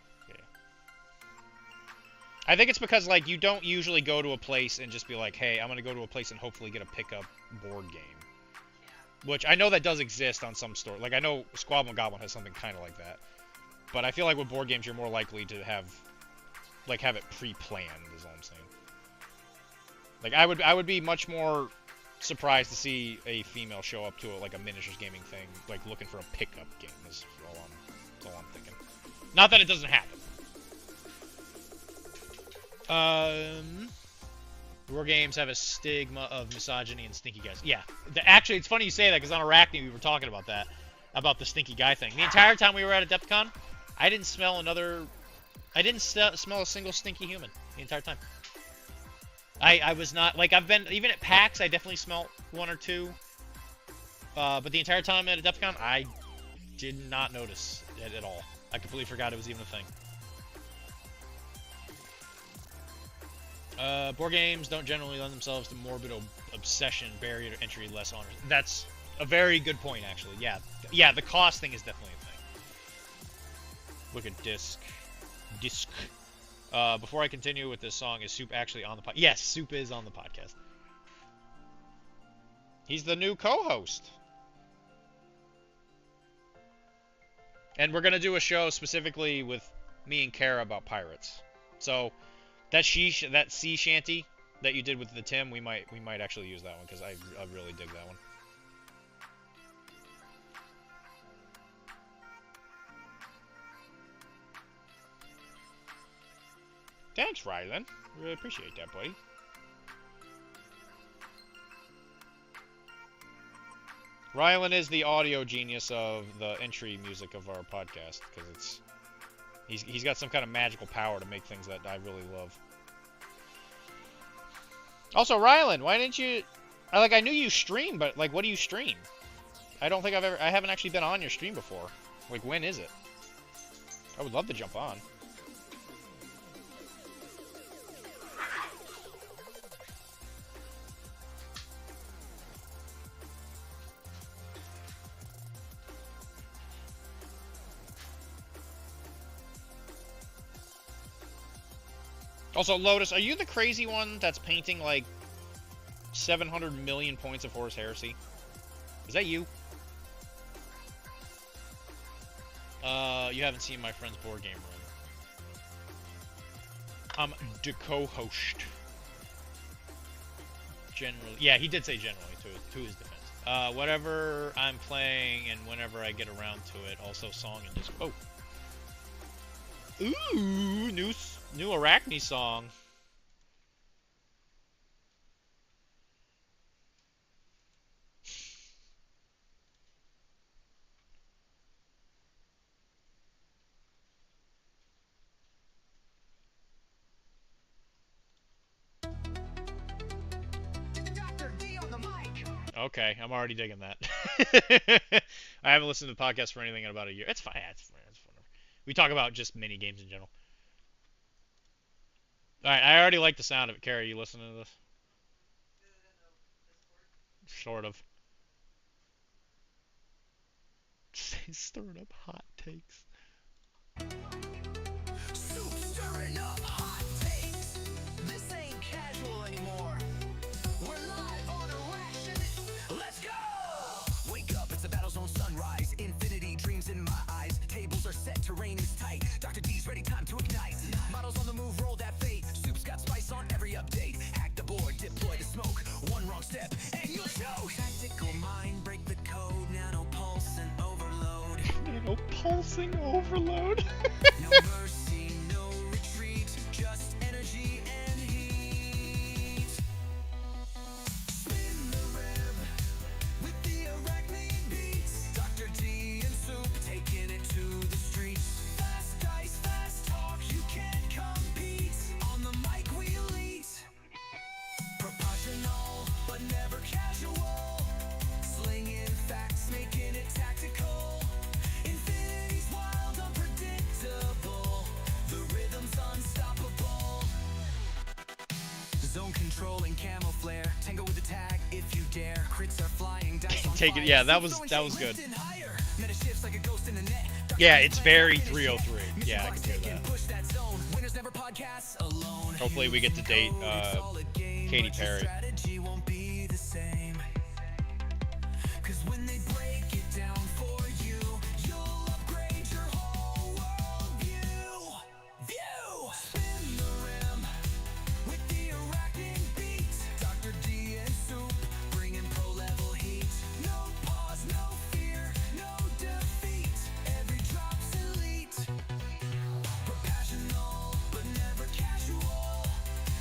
I think it's because, like, you don't usually go to a place and just be like, hey, I'm going to go to a place and hopefully get a pickup board game. Yeah. Which I know that does exist on some store. Like, I know Squabble and Goblin has something kind of like that. But I feel like with board games, you're more likely to have it pre-planned, is all I'm saying. Like, I would be much more surprised to see a female show up to a miniatures gaming thing, like looking for a pickup game. That's all I'm thinking. Not that it doesn't happen. War games have a stigma of misogyny and stinky guys. Yeah, actually, it's funny you say that because on Arachne we were talking about that, about the stinky guy thing. The entire time we were at Adepticon, I didn't smell a single stinky human the entire time. I was not, like, I've been, even at PAX, I definitely smelled one or two. But the entire time at Adepticon, I did not notice it at all. I completely forgot it was even a thing. Board games don't generally lend themselves to morbid obsession, barrier to entry, less honors. That's a very good point, actually. Yeah, the cost thing is definitely a thing. Look at Disc. Before I continue with this song, is Soup actually on the podcast? Yes, Soup is on the podcast. He's the new co-host. And we're going to do a show specifically with me and Kara about pirates. So, that sea shanty that you did with the Tim, we might actually use that one, because I really dig that one. Thanks, Rylan. Really appreciate that, buddy. Rylan is the audio genius of the entry music of our podcast, because he's got some kind of magical power to make things that I really love. Also, Rylan, why didn't you... I knew you stream, but, what do you stream? I haven't actually been on your stream before. When is it? I would love to jump on. Also, Lotus, are you the crazy one that's painting like 700 million points of Horus Heresy? Is that you? You haven't seen my friend's board game room. I'm the co-host. Generally, yeah, he did say generally to his defense. Whatever I'm playing and whenever I get around to it, also song and disc. Oh, ooh, new Arachne song. Okay, I'm already digging that. I haven't listened to the podcast for anything in about a year. It's fine. It's whatever. We talk about just mini games in general. All right, I already like the sound of it. Carrie, you listening to this? Sort of. Stirring up hot takes. Soup stirring up hot takes. This ain't casual anymore. We're live on a ration. Let's go! Wake up, it's a battle zone sunrise. Infinity dreams in my eyes. Tables are set, terrain is tight. Dr. D's ready, time to ignite. Models on the move, roll that fate. Soup's got spice on every update. Hack the board, deploy the smoke. One wrong step, and you'll choke. Tactical mind, break the code. Nano pulse and overload. Nano pulsing overload. No mercy, no retreat, just energy and heat. Spin the rib with the Arachne beats. Dr. D and Soup taking it to the streets. Fast dice, fast talk, you can't compete. On the mic we elite. Proportional, but never casual. Slinging facts, making it tactical. Infinity's wild, unpredictable. The rhythm's unstoppable. Zone control and camo flare. Tango with the tag if you dare. Crits are flying, dice on Take it. fire. Yeah, that was Throwing shade good. lifting higher. Meta shifts like a ghost in the net. Yeah, it's very 303. Yeah, I can hear that. Push that zone. Winners never podcasts alone. Hopefully we get to date Katy Perry. Strategy won't be the same. 'Cause when they break it down for you, you'll upgrade your whole worldview. Spin the rim with the Arachne beat. Dr. D and Soup bringing pro level heat. No pause, no fear, no defeat. Every drop's elite. Professional, but never casual.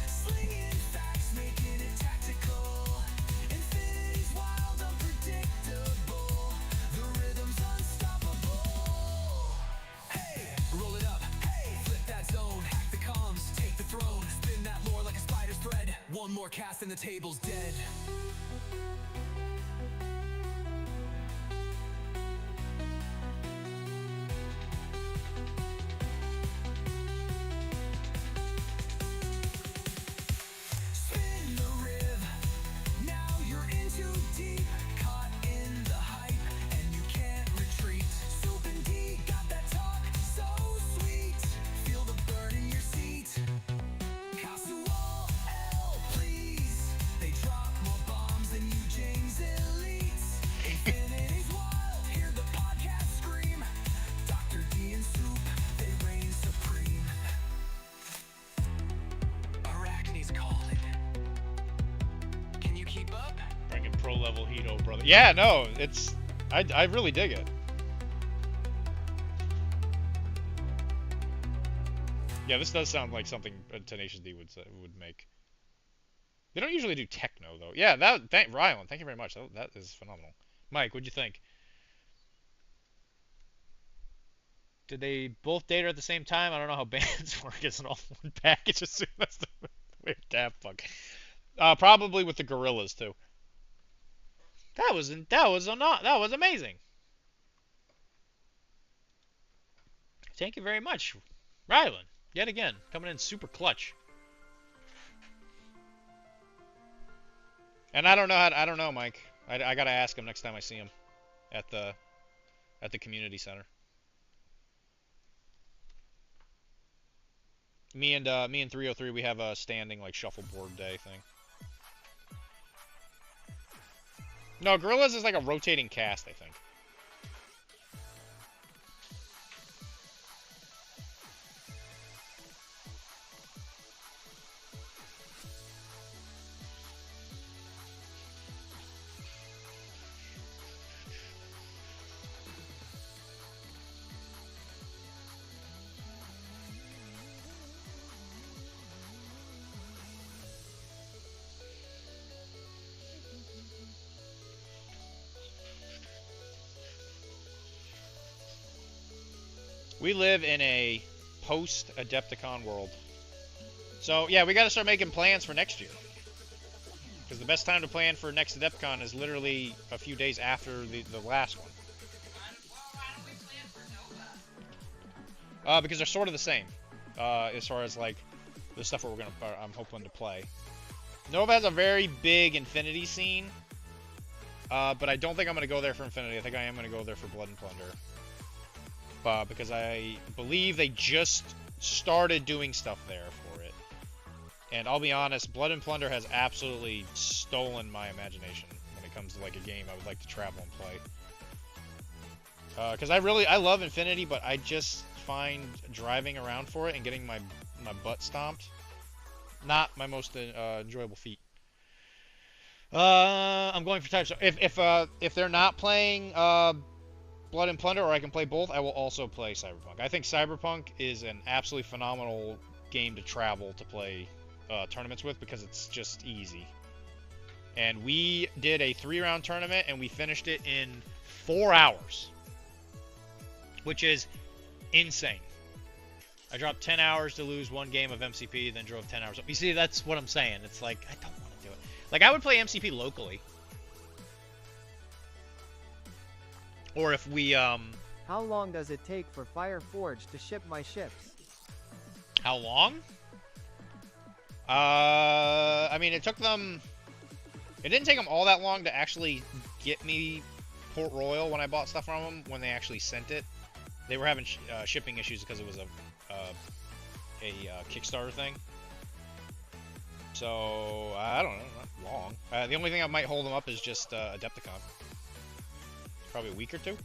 Slinging facts, making it tactical. Infinity's wild, unpredictable. The rhythm's unstoppable. Hey, roll it up. Hey, flip that zone. Hack the comms, take the throne. Spin that lore like a spider's thread. One more cast and the table's dead. Spin the rib. Now you're in too deep. Caught in the hype, and you can't retreat. Soup and D got that talk so sweet. Feel the burn in your seat. Casual L, please. They drop more bombs than you, James Elites. Infinity's wild. Hear the podcast scream. Dr. D and Soup, they reign supreme. Arachne's calling. Can you keep up? Bringing pro level heat, oh brother. Yeah, no, it's I really dig it. Yeah, this does sound like something Tenacious D would make. They don't usually do techno though. Yeah, Rylan, thank you very much. That is phenomenal. Mike, what'd you think? Did they both date her at the same time? I don't know how bands work. It's an all one package. Assume that's the weird Daft Punk. Probably with the Gorillas too. That was amazing. Thank you very much, Rylan. Yet again, coming in super clutch. And I don't know, Mike. I gotta ask him next time I see him at the community center. Me and 303, we have a standing like shuffleboard day thing. No, Gorillas is like a rotating cast, I think. We live in a post-Adepticon world. So, yeah, we gotta start making plans for next year. Because the best time to plan for next Adepticon is literally a few days after the last one. Why don't we plan for Nova? Because they're sort of the same. As far as, like, the stuff that I'm hoping to play. Nova has a very big Infinity scene. But I don't think I'm gonna go there for Infinity. I think I am gonna go there for Blood and Plunder. Because I believe they just started doing stuff there for it. And I'll be honest, Blood and Plunder has absolutely stolen my imagination when it comes to like a game I would like to travel and play. Because I love Infinity, but I just find driving around for it and getting my butt stomped not my most enjoyable feat. I'm going for types. If they're not playing Blood and Plunder, or I can play both, I will also play Cyberpunk. I think Cyberpunk is an absolutely phenomenal game to travel to play tournaments with because it's just easy. And we did a 3-round tournament and we finished it in 4 hours, which is insane. I dropped 10 hours to lose 1 game of MCP, then drove 10 hours. You see, that's what I'm saying. It's like, I don't want to do it. Like, I would play MCP locally. Or if we, How long does it take for Fireforge to ship my ships? How long? I mean, it took them... It didn't take them all that long to actually get me Port Royal when I bought stuff from them, when they actually sent it. They were having shipping issues because it was a Kickstarter thing. So, I don't know, not long. The only thing that might hold them up is just Adepticon. Probably a week or 2, if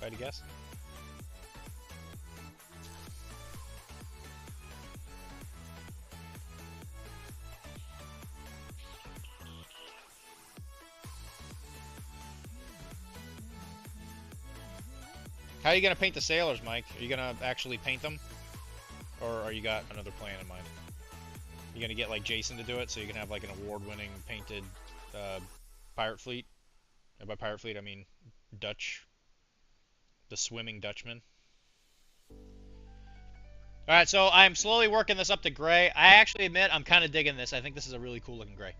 I had to guess. How are you going to paint the sailors, Mike? Are you going to actually paint them? Or are you got another plan in mind? You going to get, like, Jason to do it so you can have, like, an award-winning painted pirate fleet? And by pirate fleet, I mean Dutch. The swimming Dutchman. Alright, so I'm slowly working this up to gray. I actually admit I'm kind of digging this. I think this is a really cool-looking gray.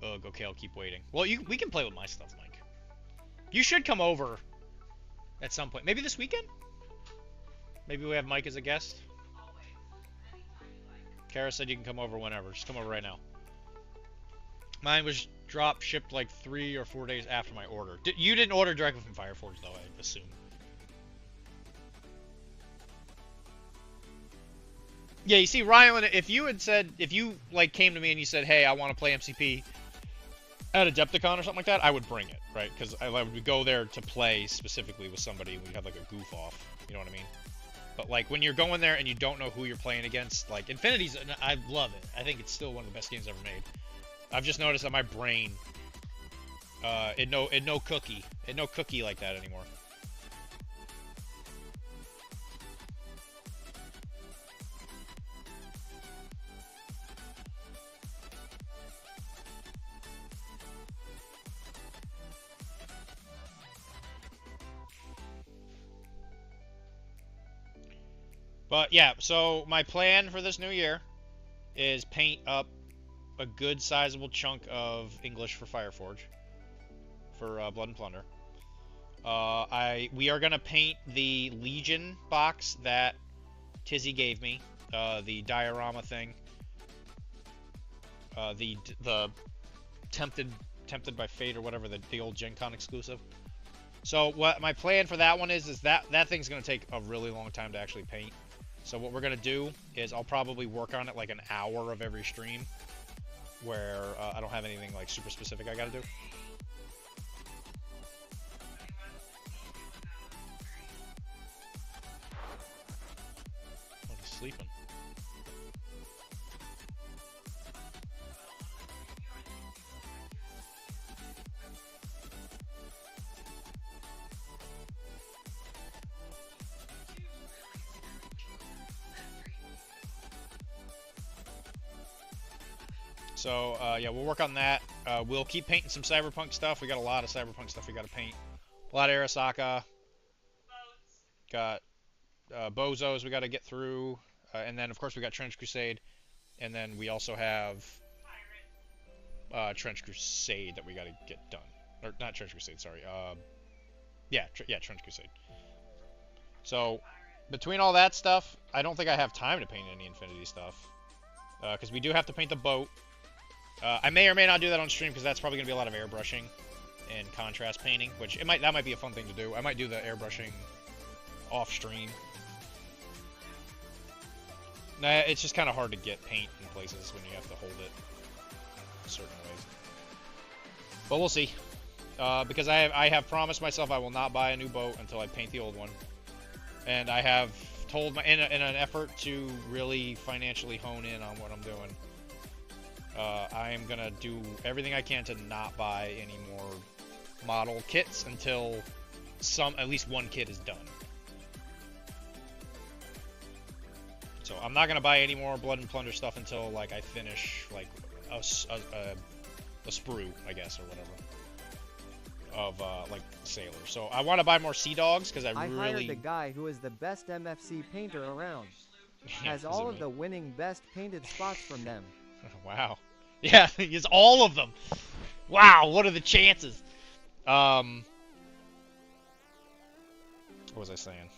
Ugh, okay, I'll keep waiting. Well, we can play with my stuff, Mike. You should come over at some point. Maybe this weekend? Maybe we have Mike as a guest? Kara said you can come over whenever. Just come over right now. Mine was shipped like 3 or 4 days after my order. You didn't order directly from Fireforge, though, I assume. Yeah, you see, Ryan, if you like came to me and you said, hey, I want to play MCP at Adepticon or something like that, I would bring it, right? Because I would go there to play specifically with somebody and we'd have like a goof off, you know what I mean? But like when you're going there and you don't know who you're playing against, like Infinity's, I love it. I think it's still one of the best games ever made. I've just noticed that my brain, it no cookie like that anymore. But yeah, so my plan for this new year is paint up a good sizable chunk of English for Fireforge for Blood and Plunder. We are gonna paint the Legion box that Tizzy gave me, the diorama thing, the tempted by fate or whatever, the old Gen Con exclusive. So what my plan for that one is that thing's gonna take a really long time to actually paint. So what we're gonna do is I'll probably work on it like an hour of every stream, where I don't have anything like super specific I gotta do. Oh, he's sleeping. So, yeah, we'll work on that. We'll keep painting some Cyberpunk stuff. We got a lot of Cyberpunk stuff we got to paint. A lot of Arasaka. Got Bozos we got to get through. And then, of course, we got Trench Crusade. And then we also have Trench Crusade that we got to get done. Or, not Trench Crusade, sorry. Yeah, Trench Crusade. So, between all that stuff, I don't think I have time to paint any Infinity stuff. Because we do have to paint the boat. I may or may not do that on stream because that's probably going to be a lot of airbrushing and contrast painting, which that might be a fun thing to do. I might do the airbrushing off stream. Nah, it's just kind of hard to get paint in places when you have to hold it certain ways. But we'll see. Because I have promised myself I will not buy a new boat until I paint the old one. And I have told in an effort to really financially hone in on what I'm doing. I am gonna do everything I can to not buy any more model kits until at least one kit is done. So I'm not gonna buy any more Blood and Plunder stuff until like I finish like a sprue, I guess, or whatever, of like Sailor. So I want to buy more Sea Dogs because I really hired the guy who is the best MFC painter around. Has all of the winning best painted spots from them. Wow. Yeah, it's all of them. Wow, what are the chances? What was I saying?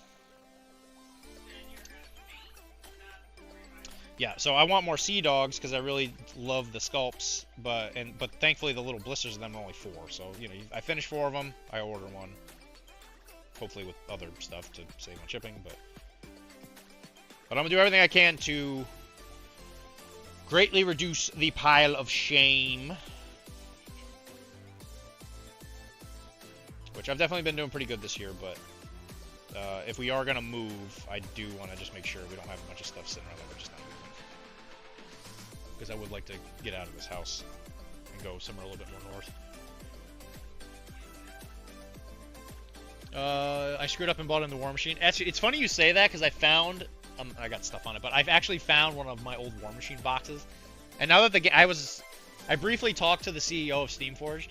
Yeah, so I want more Sea Dogs because I really love the sculpts, but thankfully the little blisters of them are only 4. So you know, I finish 4 of them, I order one. Hopefully with other stuff to save on shipping, but I'm gonna do everything I can to greatly reduce the pile of shame, which I've definitely been doing pretty good this year. But if we are gonna move, I do want to just make sure we don't have a bunch of stuff sitting around that we're just not moving, because I would like to get out of this house and go somewhere a little bit more north. I screwed up and bought in the War Machine. Actually, it's funny you say that because I found I got stuff on it, but I've actually found one of my old War Machine boxes. And now that I briefly talked to the CEO of Steamforged,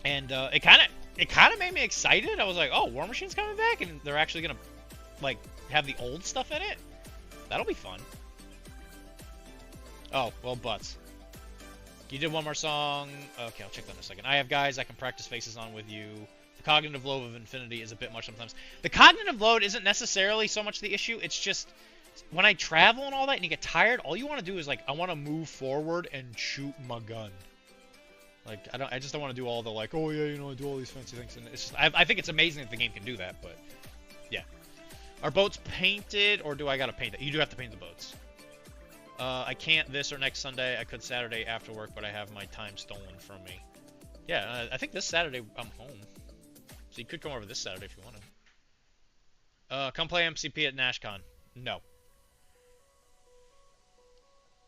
and it kind of made me excited. I was like, oh, War Machine's coming back, and they're actually gonna like have the old stuff in it. That'll be fun. Oh, well, butts. You did one more song. Okay, I'll check that in a second. I have guys I can practice faces on with you. The cognitive load of Infinity is a bit much sometimes. The cognitive load isn't necessarily so much the issue. It's just when I travel and all that and you get tired, all you want to do is like, I want to move forward and shoot my gun. Like, I just don't want to do all the like, oh yeah, you know, I do all these fancy things. And it's just, I think it's amazing that the game can do that, but yeah. Are boats painted, or do I gotta paint it? You do have to paint the boats. I can't this or next Sunday. I could Saturday after work, but I have my time stolen from me. Yeah, I think this Saturday I'm home. So you could come over this Saturday if you want to. Come play MCP at NashCon. No.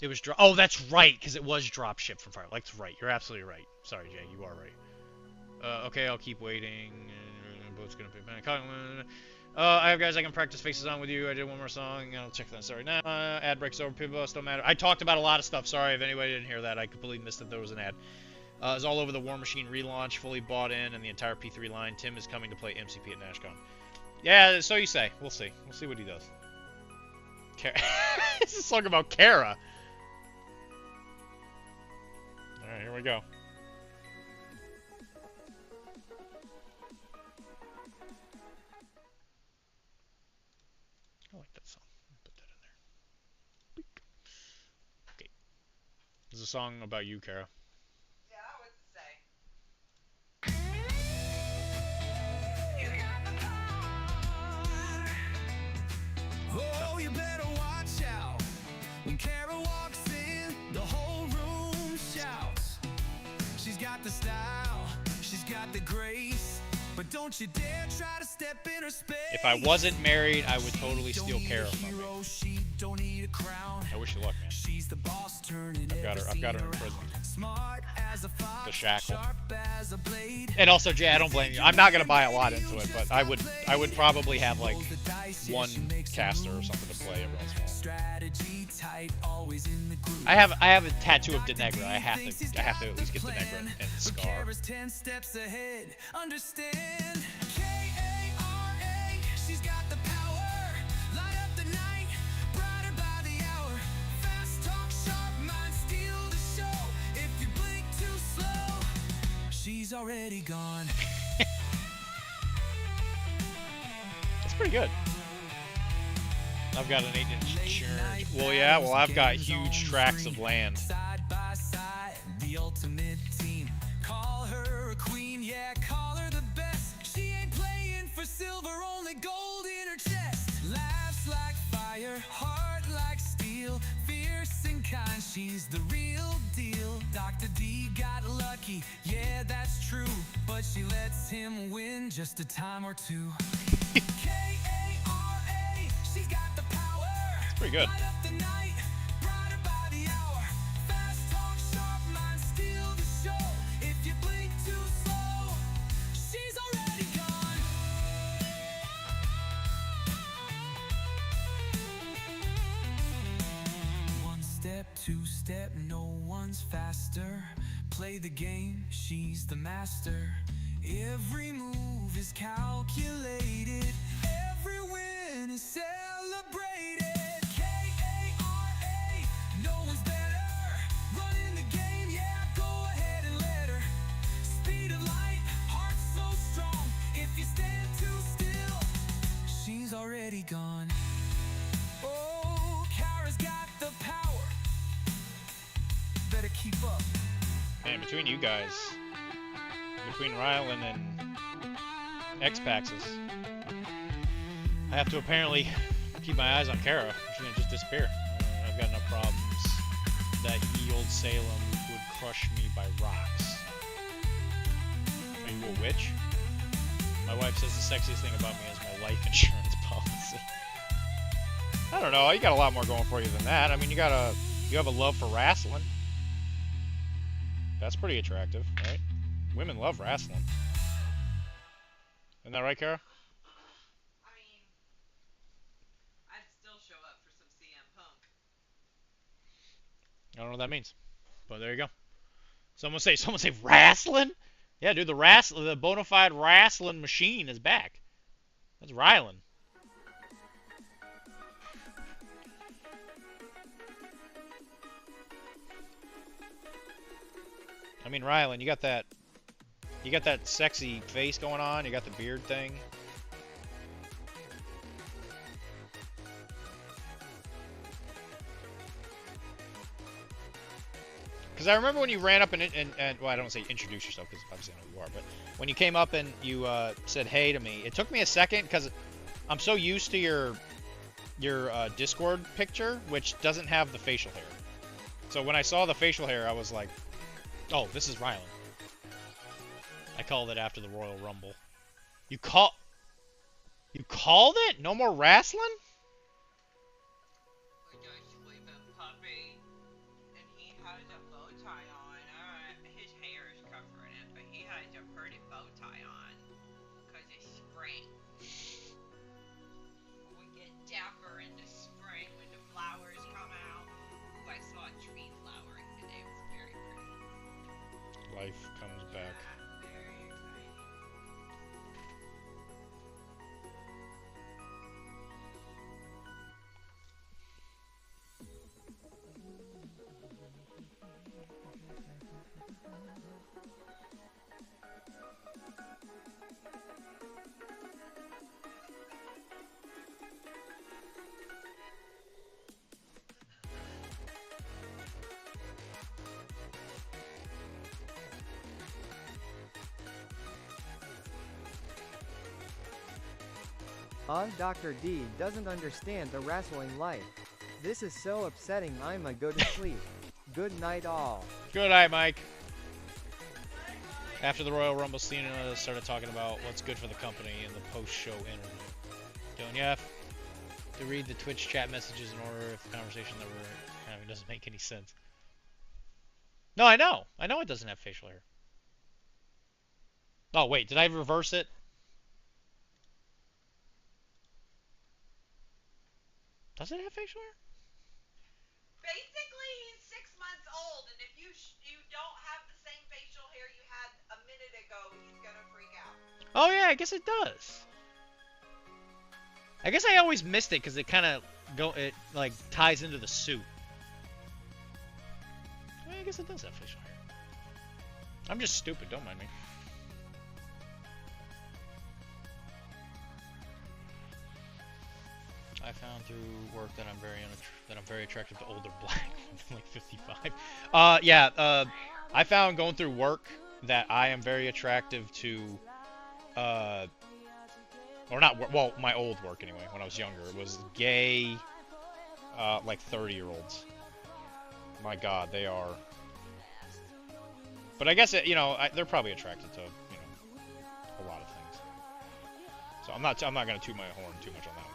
It was oh, that's right, because it was drop shipped from Fire. That's right. You're absolutely right. Sorry, Jay. You are right. Okay, I'll keep waiting. Boat's gonna be back. I have guys I can practice faces on with you. I did one more song. I'll check that. Sorry. Now, ad breaks over. People don't matter. I talked about a lot of stuff. Sorry if anybody didn't hear that. I completely missed that there was an ad. It's all over the War Machine relaunch, fully bought in, and the entire P3 line. Tim is coming to play MCP at NashCon. Yeah, so you say. We'll see. We'll see what he does. It's a song about Kara. Alright, here we go. I like that song. Put that in there. Okay. This is a song about you, Kara. Oh, got the grace, but don't you dare try to step in her space. If I wasn't married, I would totally steal Don't need Kara a from me. hero, she don't need a crown. I wish you luck, man. She's the boss turning I've got her in prison. Smart as a fox, The shackle. sharp as a blade. And also, Jay, I don't blame you. I'm not gonna buy a lot into it, but I would probably have like one caster or something to play every once in a while. Strategy tight, always in the group. I have a tattoo of Denegra. I have to at least get Denegra and Scar. Kara's 10 steps ahead. Understand? K-A-R-A, she's got the power. Light up the night, brighter by the hour. Fast talk, sharp mind, steal the show. If you blink too slow, she's already gone. That's pretty good. I've got an 8-inch insurance. Well, yeah. Well, I've got huge tracts of land. Side by side, the ultimate team. Call her a queen, yeah, call her the best. She ain't playing for silver, only gold in her chest. Laughs like fire, heart like steel. Fierce and kind, she's the real deal. Dr. D got lucky, yeah, that's true. But she lets him win just a time or two. K-A-R-A, she's got the power. Pretty good. Light up the night, brighter by the hour. Fast talk, sharp mind, steal the show. If you blink too slow, she's already gone. One step, two step, no one's faster. Play the game, she's the master. Every move is calculated. Every win is celebrated. K-A-R-A, no one's better. Running the game, yeah, go ahead and let her. Speed of light, heart so strong. If you stand too still, she's already gone. Oh, Kara's got the power. Better keep up. Man, between you guys, between Rylan and X-Paxes, I have to apparently keep my eyes on Kara. She's gonna just disappear. I've got enough problems that ye old Salem would crush me by rocks. Are you a witch? My wife says the sexiest thing about me is my life insurance policy. I don't know. You got a lot more going for you than that. I mean, you have a love for wrestling. That's pretty attractive, right? Women love wrestling. Isn't that right, Kara? I mean, I'd still show up for some CM Punk. I don't know what that means, but there you go. Someone say wrestling? Yeah, dude, the bona fide wrestling machine is back. That's Rylan. I mean, Rylan, you got that sexy face going on. You got the beard thing. Because I remember when you ran up and well, I don't say introduce yourself because obviously I know who you are, but when you came up and you said hey to me, it took me a second because I'm so used to your Discord picture, which doesn't have the facial hair. So when I saw the facial hair, I was like, oh, this is Rylan. I called it after the Royal Rumble. You called it? No more wrestling? We don't sleep in puppy. And he has a bow tie on. His hair is covering it, but he has a pretty bow tie on. Because it's spring. We get dapper in the spring when the flowers come out. Ooh, I saw a tree flowering today. It was very pretty. Life comes back. Yeah, very exciting. Dr. D doesn't understand the wrestling life. This is so upsetting. I'ma go to sleep. Good night all. Good night, Mike. After the Royal Rumble, Cena started talking about what's good for the company in the post-show interview. Don't you have to read the Twitch chat messages in order if the conversation that we're having doesn't make any sense? No, I know. I know it doesn't have facial hair. Oh, wait. Did I reverse it? Does it have facial hair? Basically, he's 6 months old, and if you don't have the same facial hair you had a minute ago, he's gonna freak out. Oh, yeah. I guess it does. I guess I always missed it because it kind of like ties into the suit. Well, I guess it does have facial hair. I'm just stupid. Don't mind me. I found through work that I'm very attractive to older black women, like 55. I found going through work that I am very attractive to, or not, well, my old work anyway, when I was younger, it was gay, like 30-year-olds. My God, they are. But I guess, they're probably attracted to, a lot of things. So I'm not going to toot my horn too much on that one.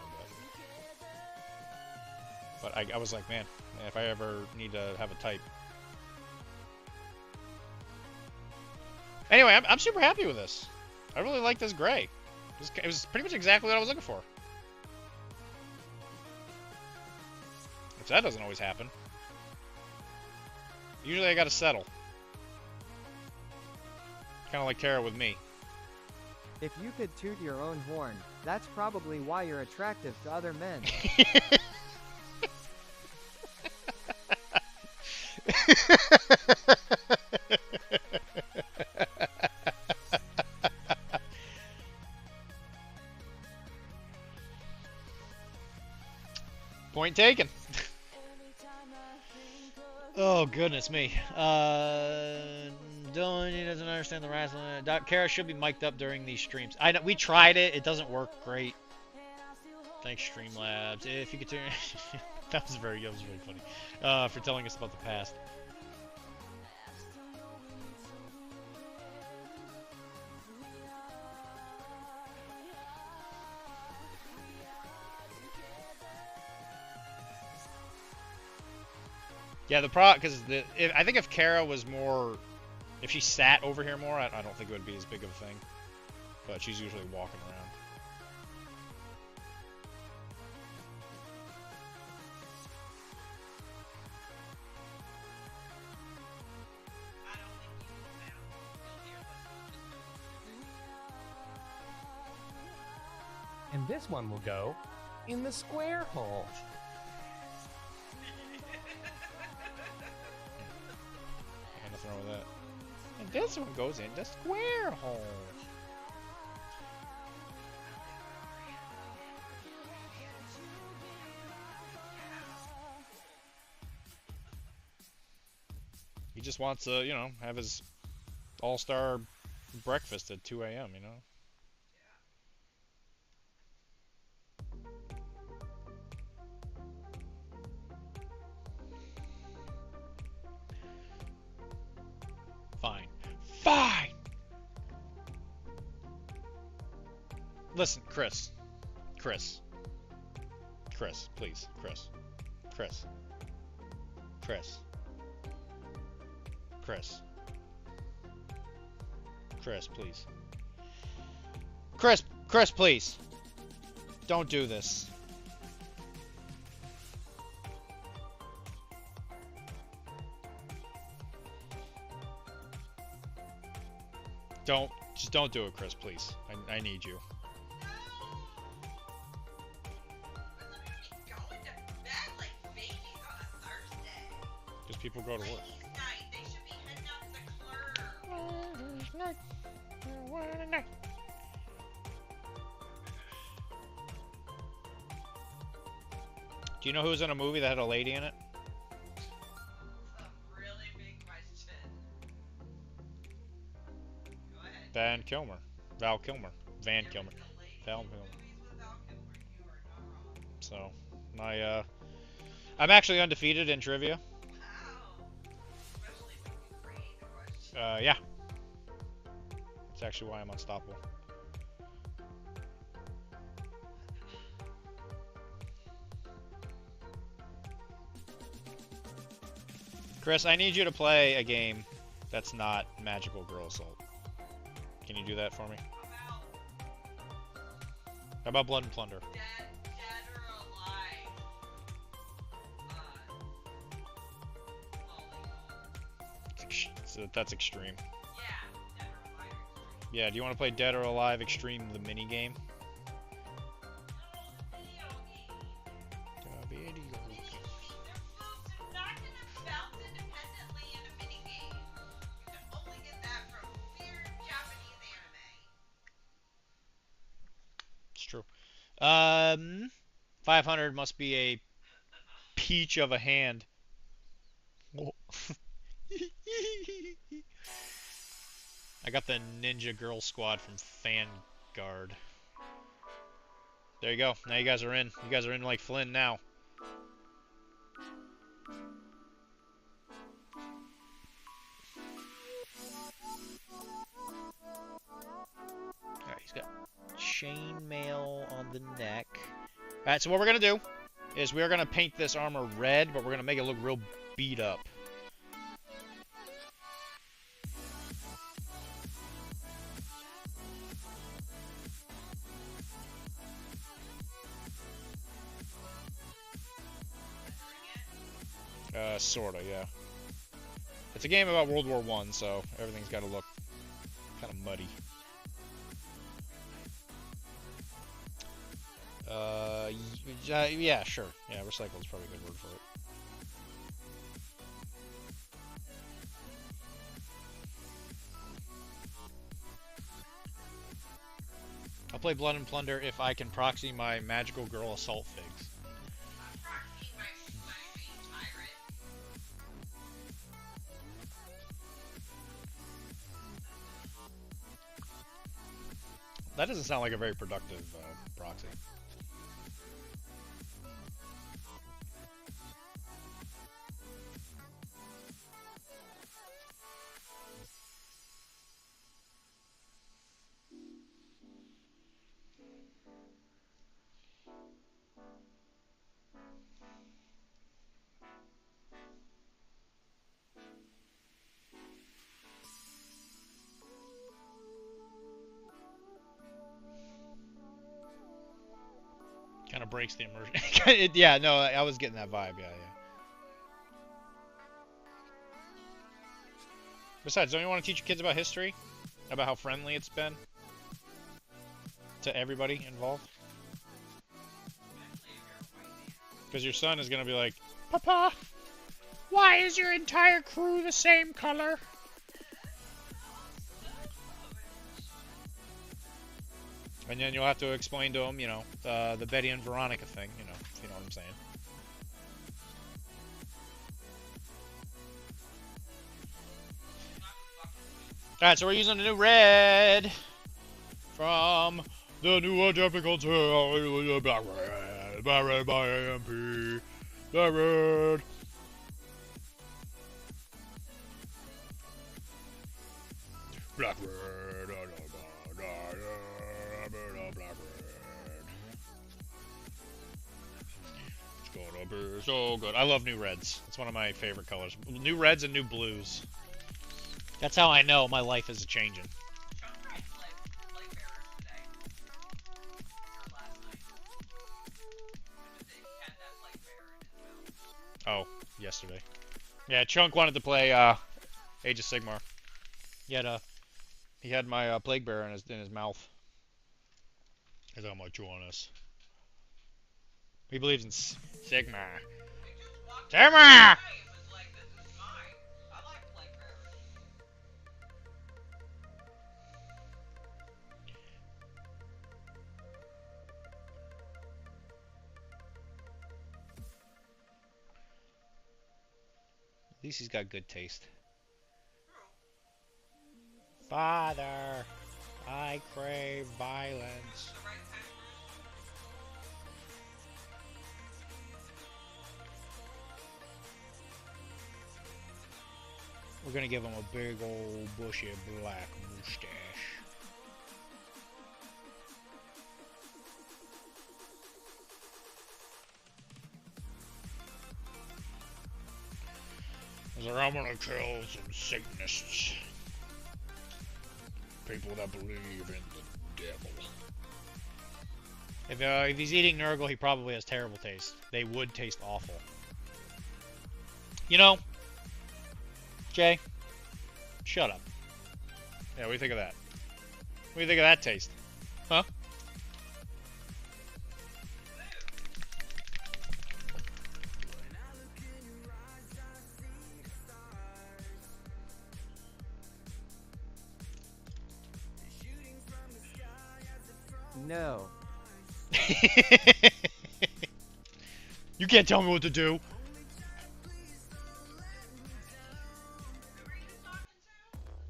But I was like, man, if I ever need to have a type. Anyway, I'm super happy with this. I really like this gray. It was pretty much exactly what I was looking for. Which that doesn't always happen. Usually I gotta settle. Kind of like Tara with me. If you could toot your own horn, that's probably why you're attractive to other men. Point taken. Oh, goodness me. Dylan, he doesn't understand the wrestling. Kara should be mic'd up during these streams. I know, we tried it. It doesn't work great. Thanks, Streamlabs. If you could turn... that was really funny. For telling us about the past. Yeah, the problem, because I think if Kara was more, if she sat over here more, I don't think it would be as big of a thing. But she's usually walking around. And this one will go in the square hole. Yeah, nothing wrong with that. And this one goes in the square hole. He just wants to, have his all-star breakfast at 2 a.m., Fine. Listen, Chris, please, please. Chris, please. Don't do this. Just don't do it, Chris, please. I need you. Going to bed like babies on a Thursday. Because people go to work. Ladies' night, they should be heading out to the club. Do you know who was in a movie that had a lady in it? That's a really big question. Go ahead. Van Kilmer. Val Kilmer. Van There Kilmer. was a lady Val in Kilmer. movies with Val Kilmer. You are not wrong. So, I'm actually undefeated in trivia. Wow. Especially when you create the question. Yeah. It's actually why I'm unstoppable. Chris, I need you to play a game that's not Magical Girl Assault. Can you do that for me? How about Blood and Plunder? Dead or alive. So that's extreme. Yeah, dead or alive. Yeah, do you want to play Dead or Alive Extreme, the mini game? Video game. They're not gonna bounce independently in a minigame. You can only get that from weird Japanese anime. It's true. 500 must be a peach of a hand. Whoa. I got the Ninja Girl Squad from Vanguard. There you go. Now you guys are in. You guys are in like Flynn now. Alright, he's got chainmail on the neck. Alright, so what we're gonna do is we're gonna paint this armor red, but we're gonna make it look real beat up. Sorta, yeah. It's a game about World War I, so everything's gotta look kind of muddy. Yeah, sure. Yeah, recycle is probably a good word for it. I'll play Blood and Plunder if I can proxy my Magical Girl Assault figs. I'm proxying my main pirate. That doesn't sound like a very productive proxy. Kind of breaks the immersion. Yeah, no, I was getting that vibe. Yeah, yeah. Besides, don't you want to teach your kids about history? About how friendly it's been to everybody involved? Because your son is going to be like, Papa, why is your entire crew the same color? And then you'll have to explain to him, you know, the Betty and Veronica thing, you know, if you know what I'm saying. Alright, so we're using the new red from the new Adeptiplanning Black Red. Black Red by AMP. Black Red. Black Red. So good. I love new reds. It's one of my favorite colors. New reds and new blues. That's how I know my life is changing. Sean tried flag bearers today. Or last night. He had that flag bearer in his mouth. Oh, yesterday. Yeah, Chunk wanted to play Age of Sigmar. He had my plague bearer in his mouth. He's like, I'm gonna chew on this. He believes in Sigmar. Sigmar! At least he's got good taste. Father, I crave violence. We're gonna give him a big old bushy black mustache. or I'm gonna kill some Satanists. People that believe in the devil. If he's eating Nurgle, he probably has terrible taste. They would taste awful. You know, Jay, shut up. Yeah, what do you think of that? What do you think of that taste? Huh? No. You can't tell me what to do. Who were you just talking to?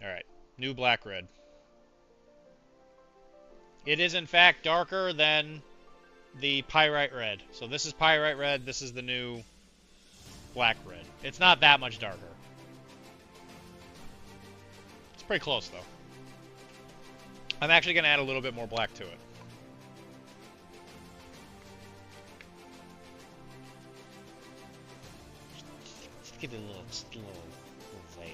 Alright, new black red. It is in fact darker than the pyrite red. So this is pyrite red, this is the new black red. It's not that much darker. It's pretty close though. I'm actually going to add a little bit more black to it. Just give it a little layers.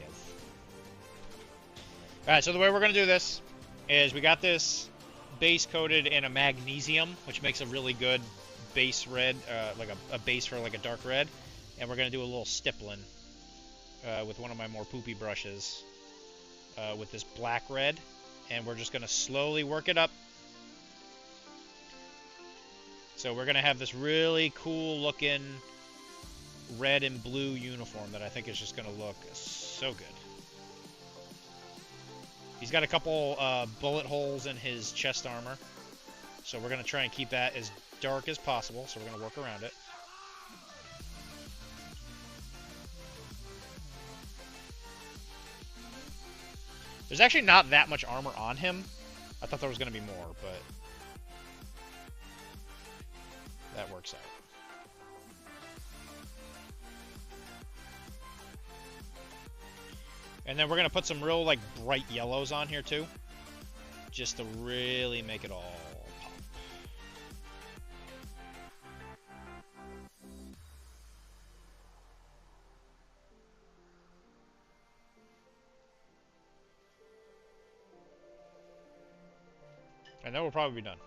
Alright, so the way we're going to do this is we got this base coated in a magnesium, which makes a really good base red, like a base for like a dark red. And we're going to do a little stippling with one of my more poopy brushes with this black red. And we're just going to slowly work it up. So we're going to have this really cool looking red and blue uniform that I think is just going to look so good. He's got a couple bullet holes in his chest armor. So we're going to try and keep that as dark as possible. So we're going to work around it. There's actually not that much armor on him. I thought there was going to be more, but that works out. And then we're going to put some real, like, bright yellows on here, too. Just to really make it all pop. And then we'll probably be done.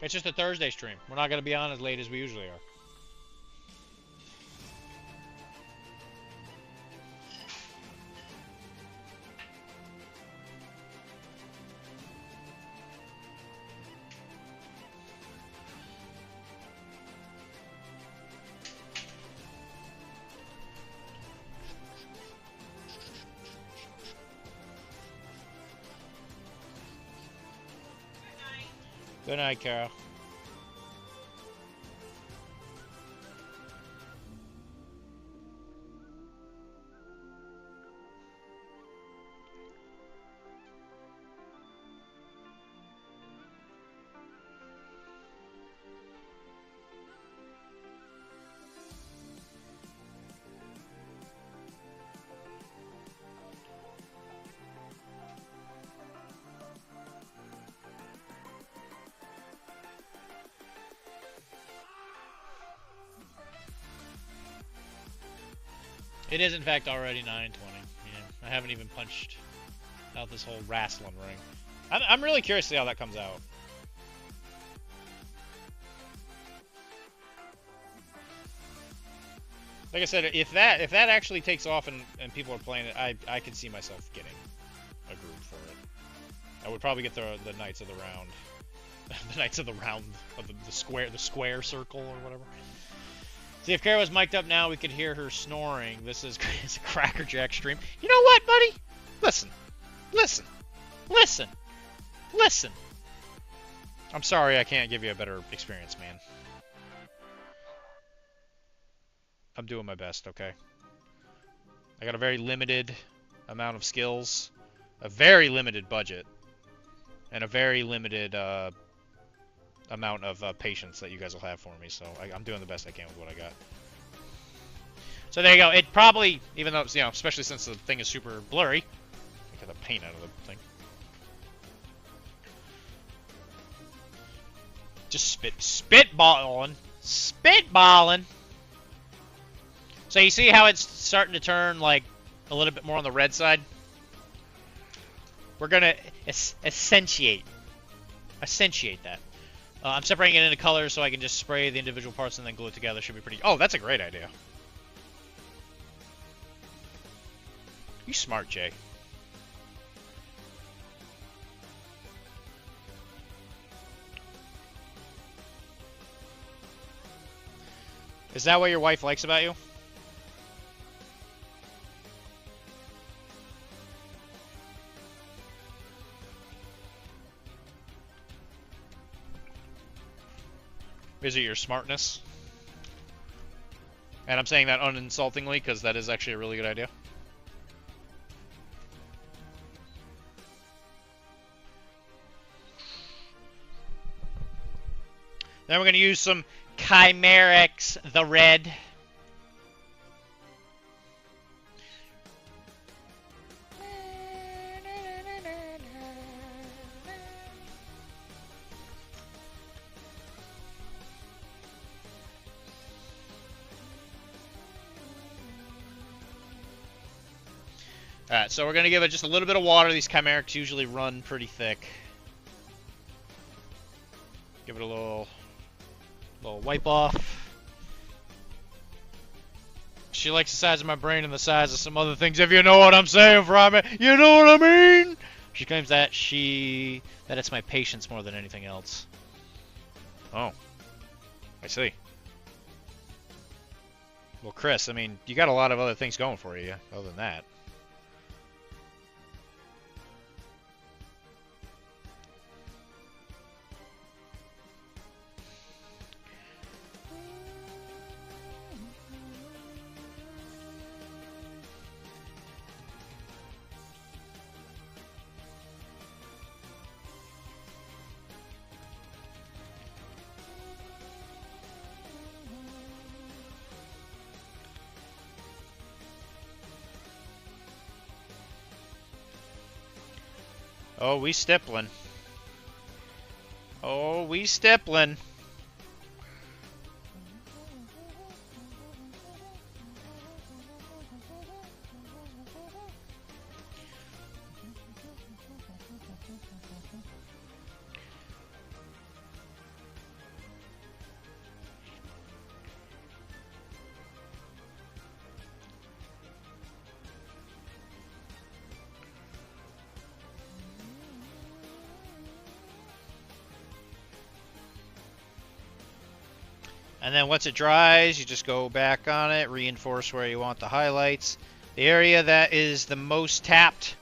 It's just a Thursday stream. We're not going to be on as late as we usually are. Good night, Carol. It is, in fact, already 9:20. Yeah, I haven't even punched out this whole wrestling ring. I'm really curious to see how that comes out. Like I said, if that actually takes off and people are playing it, I could see myself getting a group for it. I would probably get the Knights of the Round, the Knights of the Round of the square circle or whatever. See, if Kara was mic'd up now, we could hear her snoring. This is it's a Crackerjack stream. You know what, buddy? Listen. Listen. Listen. Listen. I'm sorry I can't give you a better experience, man. I'm doing my best, okay? I got a very limited amount of skills, a very limited budget, and a very limited amount of patience that you guys will have for me. So I'm doing the best I can with what I got. So there you go. It probably, even though it's, you know, especially since the thing is super blurry, I got the paint out of the thing. Just spitballing. So you see how it's starting to turn like a little bit more on the red side? We're gonna accentuate that. I'm separating it into colors so I can just spray the individual parts and then glue it together. Should be pretty. Oh, that's a great idea. You smart, Jay. Is that what your wife likes about you? Is it your smartness? And I'm saying that uninsultingly because that is actually a really good idea. Then we're going to use some Chimerix, the red. Alright, so we're going to give it just a little bit of water. These Chimerics usually run pretty thick. Give it a little wipe off. She likes the size of my brain and the size of some other things, if you know what I'm saying, from it. You know what I mean? She claims that that it's my patience more than anything else. Oh. I see. Well, Chris, I mean, you got a lot of other things going for you, other than that. Oh, we stippling. Oh, we stippling. And then once it dries, you just go back on it, reinforce where you want the highlights. The area that is the most tapped,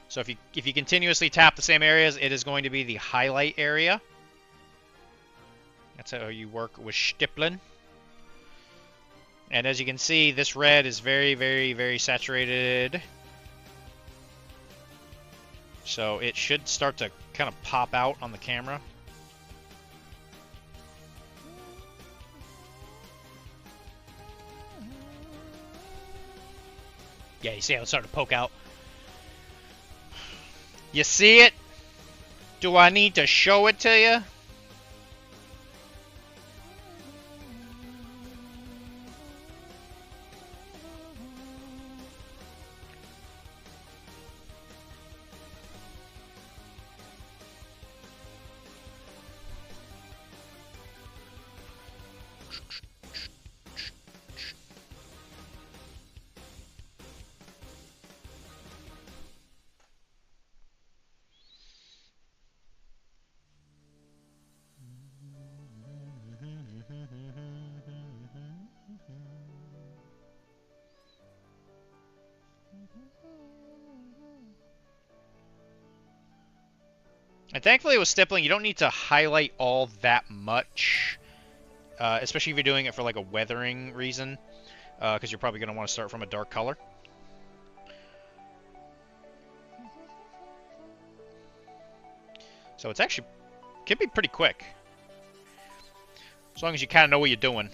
so if you continuously tap the same areas, it is going to be the highlight area. That's how you work with stippling. And as you can see, this red is very, very, very saturated. So it should start to kind of pop out on the camera. Yeah, you see how it's starting to poke out? You see it? Do I need to show it to you? And thankfully with stippling, you don't need to highlight all that much, especially if you're doing it for like a weathering reason, because you're probably going to want to start from a dark color. So it's actually, can be pretty quick. As long as you kind of know what you're doing.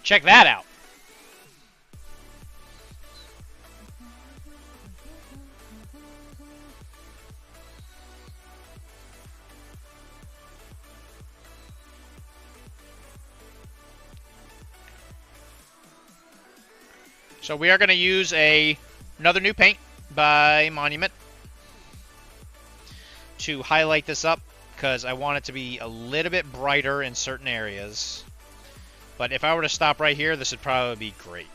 Check that out. So we are going to use another new paint by Monument to highlight this up because I want it to be a little bit brighter in certain areas. But if I were to stop right here, this would probably be great.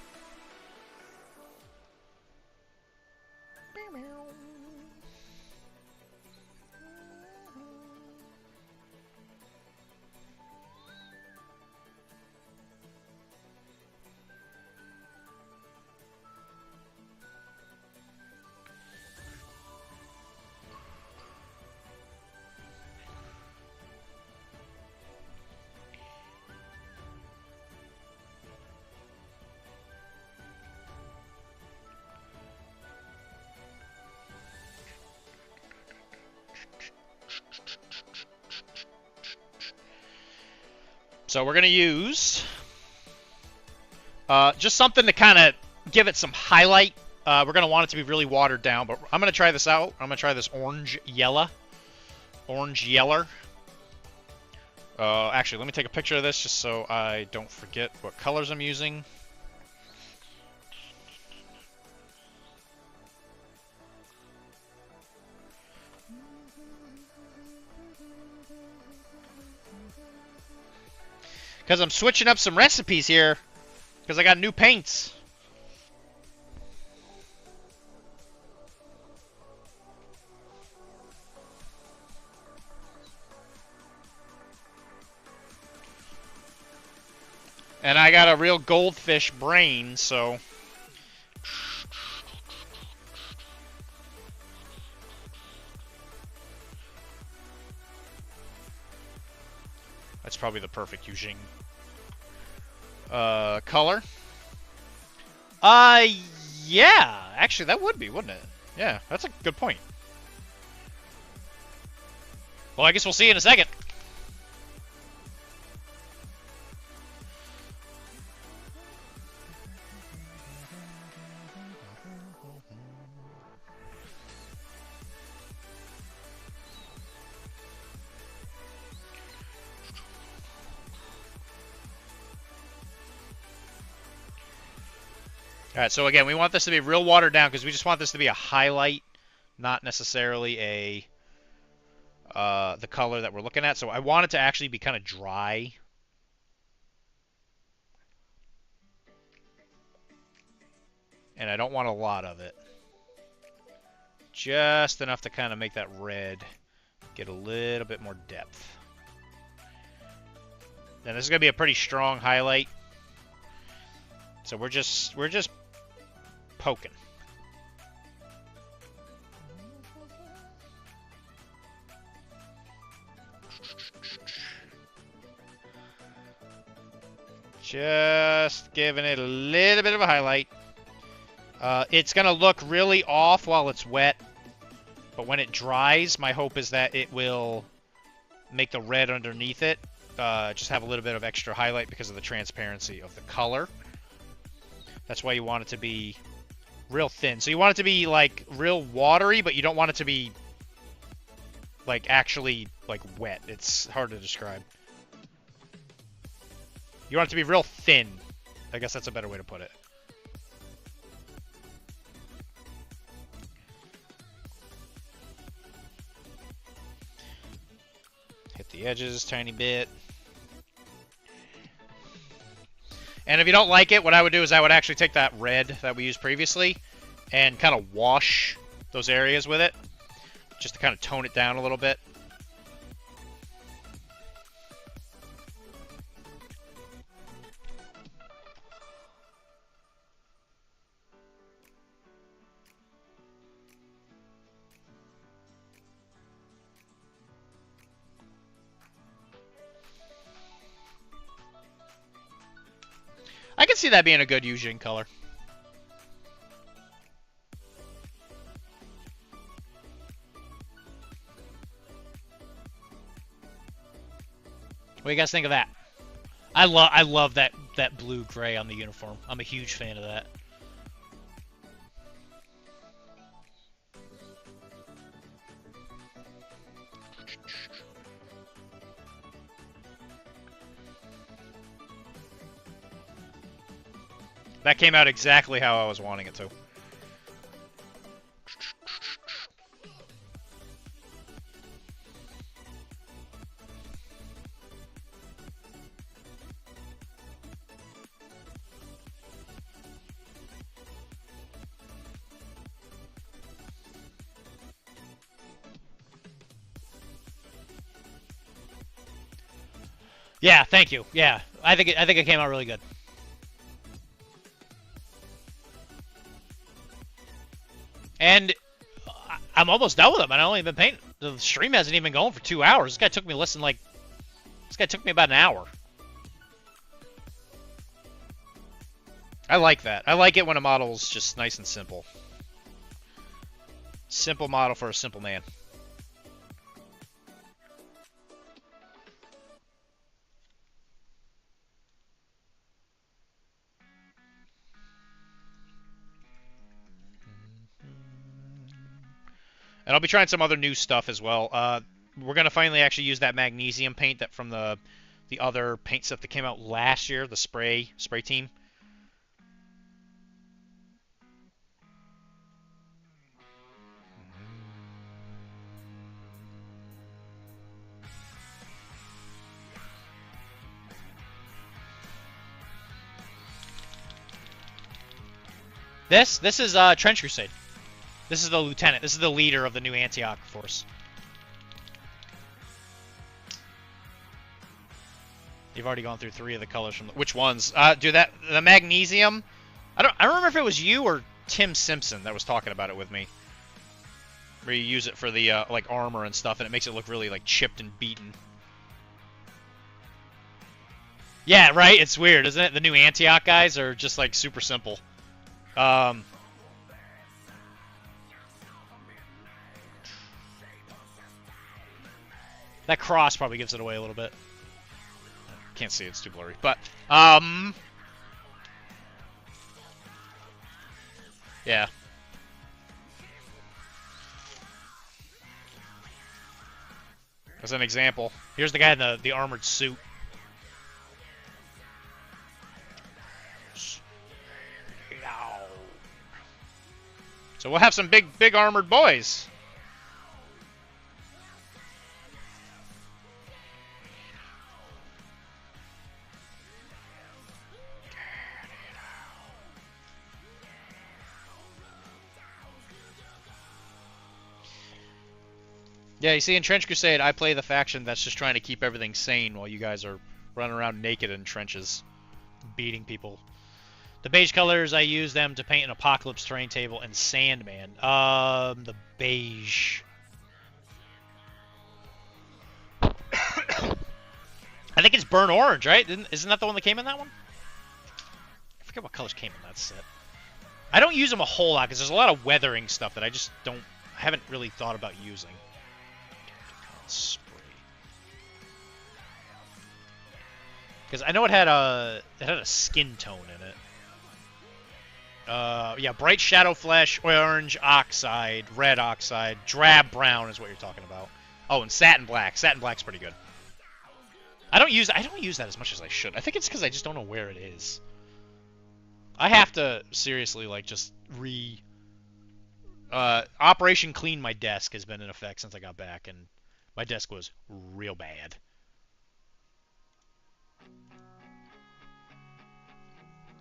So we're going to use just something to kind of give it some highlight. We're going to want it to be really watered down, but I'm going to try this out. I'm going to try this orange yeller. Actually, let me take a picture of this just so I don't forget what colors I'm using. Because I'm switching up some recipes here. Because I got new paints. And I got a real goldfish brain, so... That's probably the perfect Yujing color. Yeah. Actually, that would be, wouldn't it? Yeah, that's a good point. Well, I guess we'll see in a second. Alright, so again, we want this to be real watered down because we just want this to be a highlight, not necessarily the color that we're looking at. So I want it to actually be kind of dry. And I don't want a lot of it. Just enough to kind of make that red get a little bit more depth. And this is going to be a pretty strong highlight. So we're just poking. Just giving it a little bit of a highlight. It's going to look really off while it's wet, but when it dries, my hope is that it will make the red underneath it just have a little bit of extra highlight because of the transparency of the color. That's why you want it to be real thin. So you want it to be like real watery, but you don't want it to be like actually like wet. It's hard to describe. You want it to be real thin. I guess that's a better way to put it. Hit the edges a tiny bit. And if you don't like it, what I would do is I would actually take that red that we used previously and kind of wash those areas with it, just to kind of tone it down a little bit. can see that being a good Yujin color. What do you guys think of that? I love that blue gray on the uniform. I'm a huge fan of that. That came out exactly how I was wanting it to. Yeah, thank you. Yeah, I think it came out really good. And I'm almost done with them. I've only been painting. The stream hasn't even been going for 2 hours. This guy took me less than this guy took me about an hour. I like that. I like it when a model's just nice and simple. Simple model for a simple man. And I'll be trying some other new stuff as well. We're gonna finally actually use that magnesium paint that from the other paint set that came out last year, the spray team. This is Trench Crusade. This is the lieutenant. This is the leader of the new Antioch force. You've already gone through 3 of the colors from which ones? Dude, the magnesium. I don't remember if it was you or Tim Simpson that was talking about it with me. Where you use it for the like armor and stuff, and it makes it look really like chipped and beaten. Yeah, right. It's weird, isn't it? The new Antioch guys are just like super simple. That cross probably gives it away a little bit. Can't see, it's too blurry. But, yeah. As an example, here's the guy in the armored suit. So we'll have some big armored boys. Yeah, you see, in Trench Crusade, I play the faction that's just trying to keep everything sane while you guys are running around naked in trenches, beating people. The beige colors, I use them to paint an Apocalypse terrain table and Sandman. The beige. I think it's burnt orange, right? Isn't that the one that came in that one? I forget what colors came in that set. I don't use them a whole lot because there's a lot of weathering stuff that I just haven't really thought about using. Spray. Because I know it had a skin tone in it. Yeah, bright shadow flesh, orange oxide, red oxide, drab brown is what you're talking about. Oh, and satin black. Satin black's pretty good. I don't use that as much as I should. I think it's because I just don't know where it is. I have to seriously like just Operation Clean My Desk has been in effect since I got back, and my desk was real bad.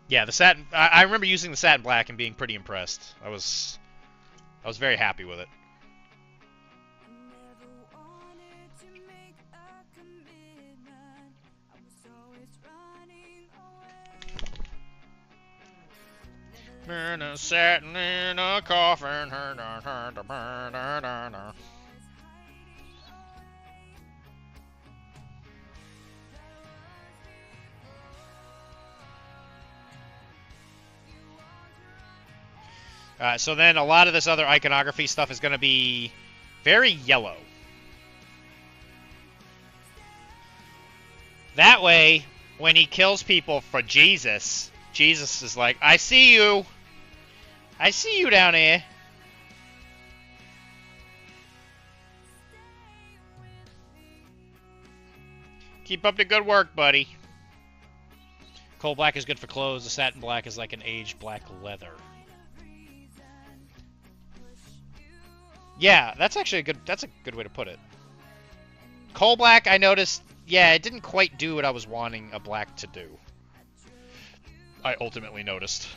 Yeah, the satin. I remember using the satin black and being pretty impressed. I was very happy with it. Satin in a coffin. So then a lot of this other iconography stuff is going to be very yellow. That way, when he kills people for Jesus, Jesus is like, I see you. I see you down here. Keep up the good work, buddy. Coal black is good for clothes. The satin black is like an aged black leather. Yeah, that's actually that's a good way to put it. Coal black, I noticed, yeah, it didn't quite do what I was wanting a black to do. I ultimately noticed.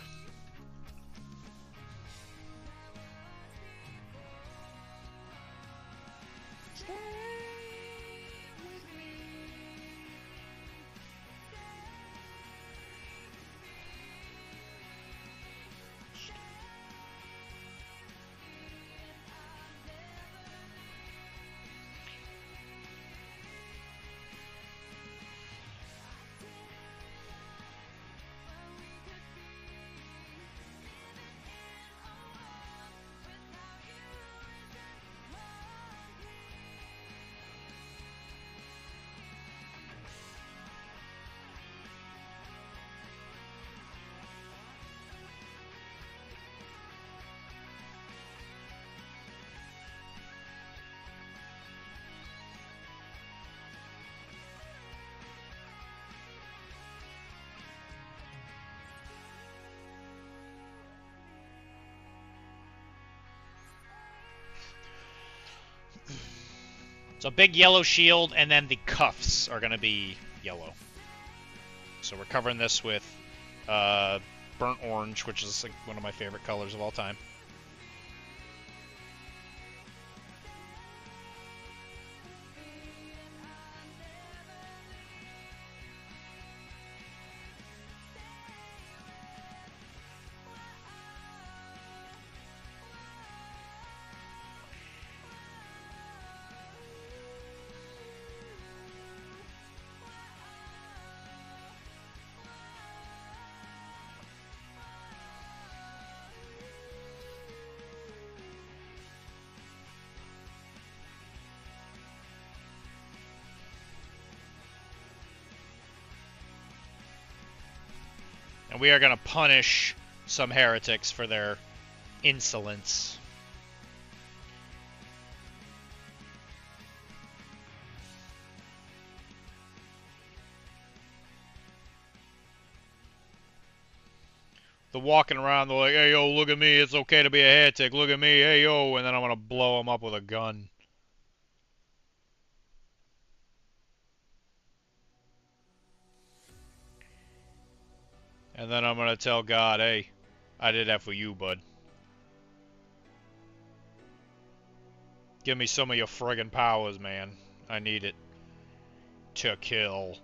So big yellow shield, and then the cuffs are going to be yellow. So we're covering this with burnt orange, which is like one of my favorite colors of all time. And we are going to punish some heretics for their insolence. They're walking around, they're like, hey, yo, look at me, it's okay to be a heretic, look at me, hey, yo, and then I'm going to blow them up with a gun. And then I'm going to tell God, hey, I did that for you, bud. Give me some of your friggin' powers, man. I need it to kill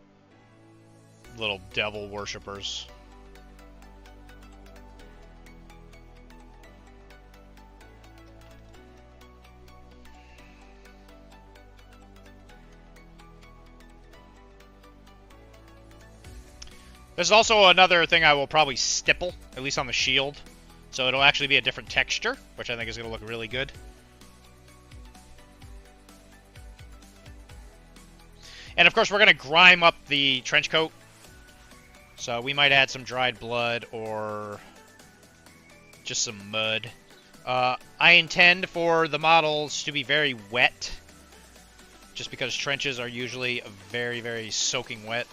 little devil worshippers. There's also another thing I will probably stipple, at least on the shield. So it'll actually be a different texture, which I think is going to look really good. And of course, we're going to grime up the trench coat. So we might add some dried blood or just some mud. I intend for the models to be very wet, just because trenches are usually very, very soaking wet.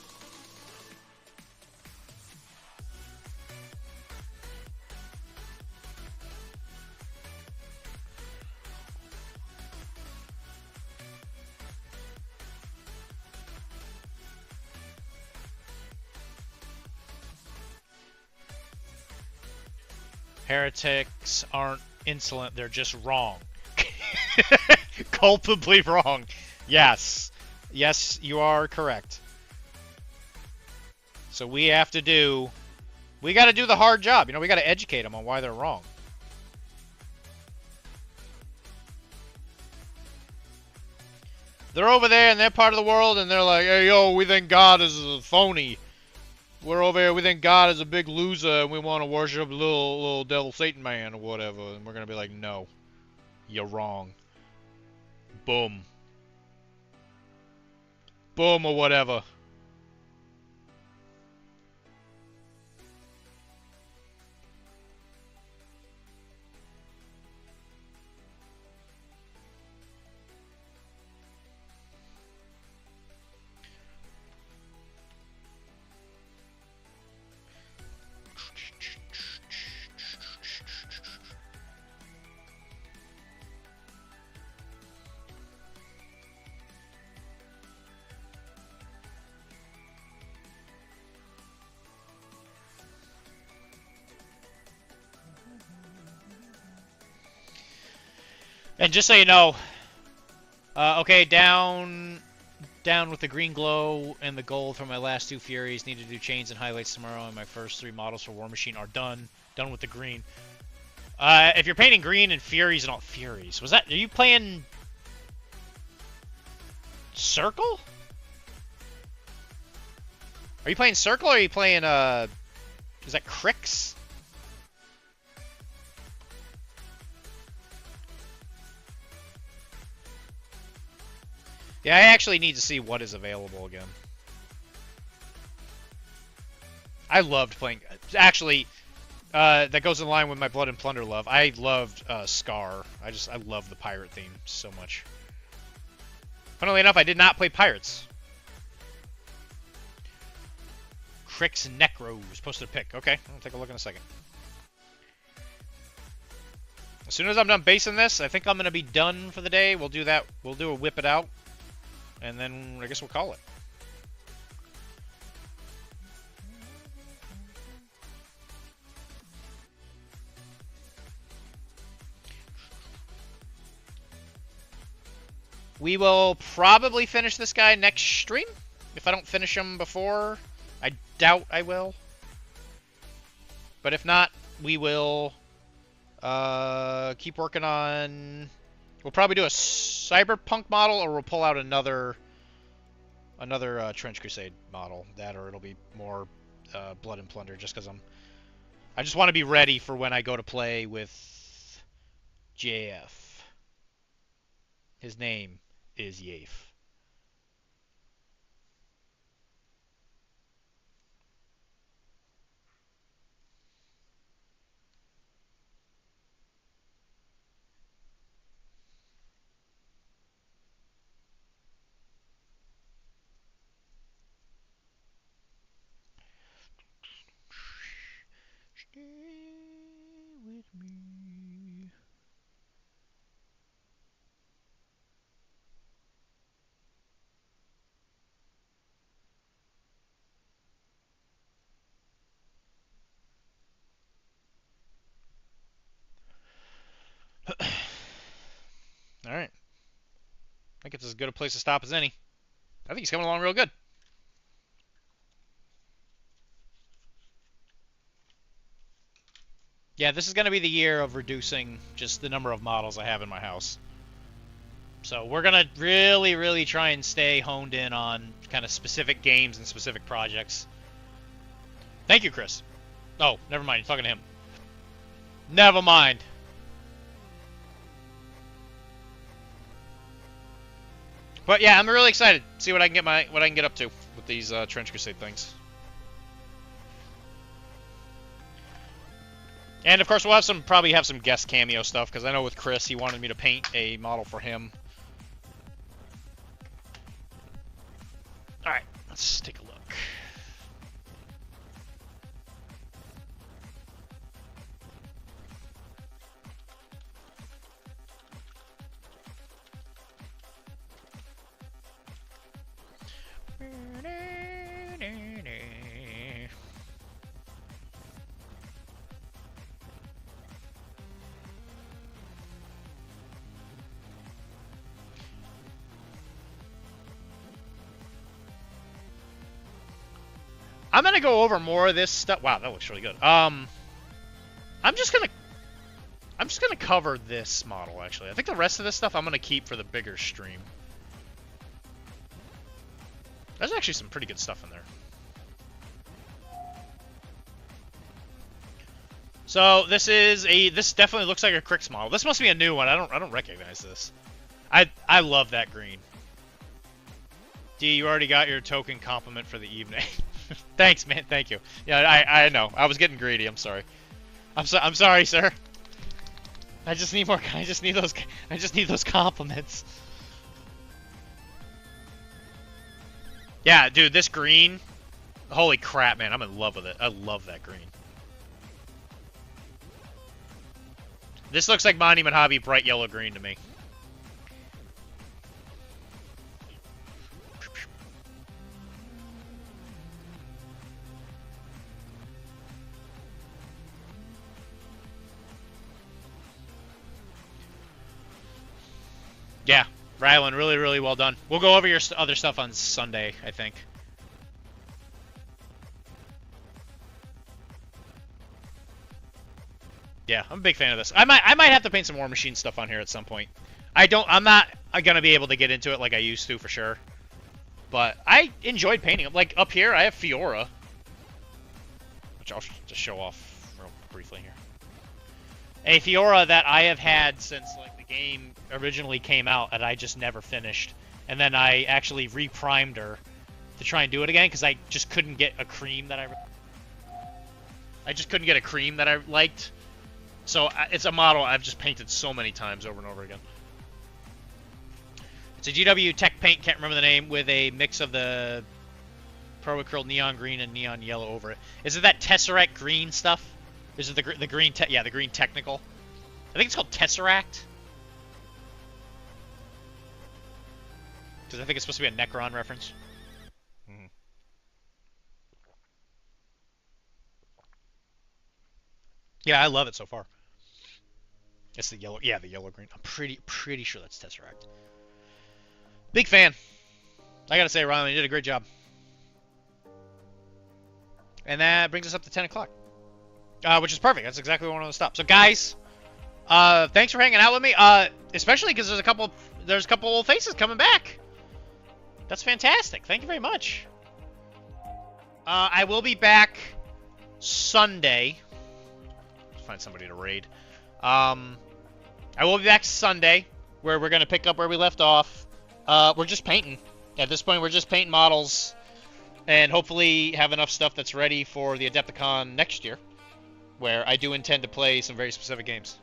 Heretics aren't insolent, they're just wrong. Culpably wrong. Yes. Yes, you are correct. So we have to do... We got to do the hard job. You know, we got to educate them on why they're wrong. They're over there in their part of the world, and they're like, hey, yo, we think God is a phony. We're over here, we think God is a big loser, and we want to worship little devil Satan man or whatever. And we're gonna be like, no, you're wrong. Boom. Boom or whatever. And just so you know, okay, down with the green glow and the gold from my last 2 Furies. Need to do chains and highlights tomorrow, and my first 3 models for War Machine are done. Done with the green. If you're painting green and Furies and all Furies, are you playing Circle? Are you playing Circle or are you playing is that Crix? Yeah, I actually need to see what is available again. I loved playing... Actually, that goes in line with my Blood and Plunder love. I loved Scar. I love the pirate theme so much. Funnily enough, I did not play Pirates. Crix Necros. Posted a pic. Okay, I'll take a look in a second. As soon as I'm done basing this, I think I'm going to be done for the day. We'll do that. We'll do a whip it out. And then I guess we'll call it. We will probably finish this guy next stream. If I don't finish him before, I doubt I will. But if not, we will keep working on... We'll probably do a Cyberpunk model, or we'll pull out another Trench Crusade model. That, or it'll be more Blood and Plunder, just because I just want to be ready for when I go to play with JF. His name is Yafe. Stay with me. Alright. I think it's as good a place to stop as any. I think he's coming along real good. Yeah, this is going to be the year of reducing just the number of models I have in my house. So we're going to really, really try and stay honed in on kind of specific games and specific projects. Thank you, Chris. Oh, never mind. You're talking to him. Never mind. But yeah, I'm really excited. See what I can get up to with these Trench Crusade things. And of course, we'll have probably have some guest cameo stuff, because I know with Chris, he wanted me to paint a model for him. All right, let's take a look. I'm gonna go over more of this stuff. Wow, that looks really good. I'm just gonna cover this model, actually. I think the rest of this stuff I'm gonna keep for the bigger stream. There's actually some pretty good stuff in there. So this definitely looks like a Crix model. This must be a new one. I don't recognize this. I love that green. D, you already got your token compliment for the evening. Thanks, man. Thank you. Yeah, I know. I was getting greedy. I'm sorry. I'm sorry, sir. I just need more. I just need those compliments. Yeah, dude, this green. Holy crap, man. I'm in love with it. I love that green. This looks like Monument Hobby bright yellow green to me. Yeah, Rylan, really, really well done. We'll go over your other stuff on Sunday, I think. Yeah, I'm a big fan of this. I might have to paint some War Machine stuff on here at some point. I'm not gonna be able to get into it like I used to for sure. But I enjoyed painting them. Like up here, I have Fiora, which I'll just show off real briefly here. A Fiora that I have had since like the game originally came out, and I just never finished. And then I actually reprimed her to try and do it again because I just couldn't get a cream that I just couldn't get a cream that I liked. So it's a model I've just painted so many times over and over again. It's a GW Tech paint, can't remember the name, with a mix of the Pro Acrylic neon green and neon yellow over it. Is it that Tesseract green stuff? Is it the green? Yeah, the green technical. I think it's called Tesseract. Because I think it's supposed to be a Necron reference. Yeah, I love it so far. It's the yellow, yeah, the yellow green. I'm pretty sure that's Tesseract. Big fan. I gotta say, Ron, you did a great job. And that brings us up to 10 o'clock, which is perfect. That's exactly where I want to stop. So, guys, thanks for hanging out with me. Especially because there's a couple old faces coming back. That's fantastic. Thank you very much. I will be back Sunday. Find somebody to raid. I will be back Sunday, where we're gonna pick up where we left off. We're just painting. At this point, we're just painting models, and hopefully have enough stuff that's ready for the Adepticon next year, where I do intend to play some very specific games.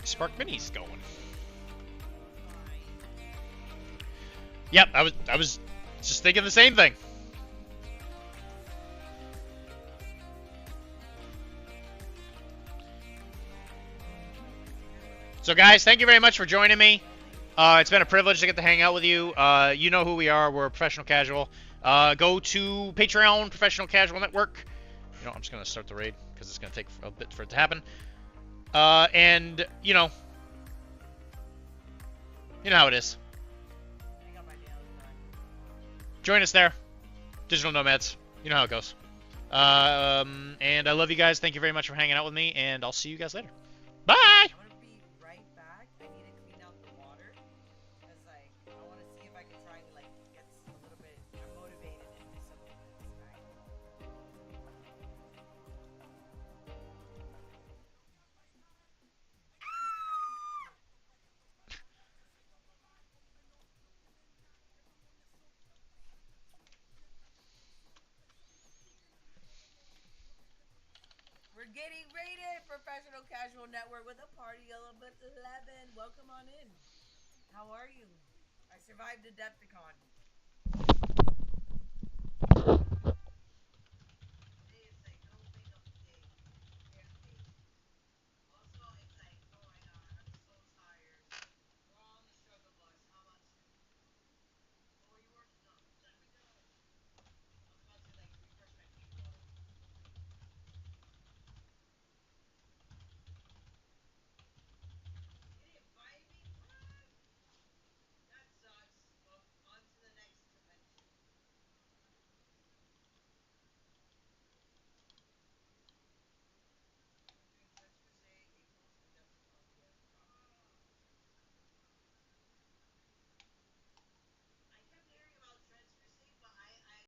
Spark Mini's going. Yep, I was just thinking the same thing. So guys, thank you very much for joining me. It's been a privilege to get to hang out with you. You know who we are. We're Professional Casual. Go to Patreon, Professional Casual Network. You know, I'm just going to start the raid because it's going to take a bit for it to happen. And, you know how it is. Join us there. Digital Nomads. You know how it goes. And I love you guys. Thank you very much for hanging out with me, and I'll see you guys later. Bye! I want to be right back. I need to clean out the water. Because, like, I want to see if I can try and, like, get a little bit motivated and do something this night. We're getting rated, Professional Casual Network, with a party of 11. Welcome on in. How are you? I survived Adepticon.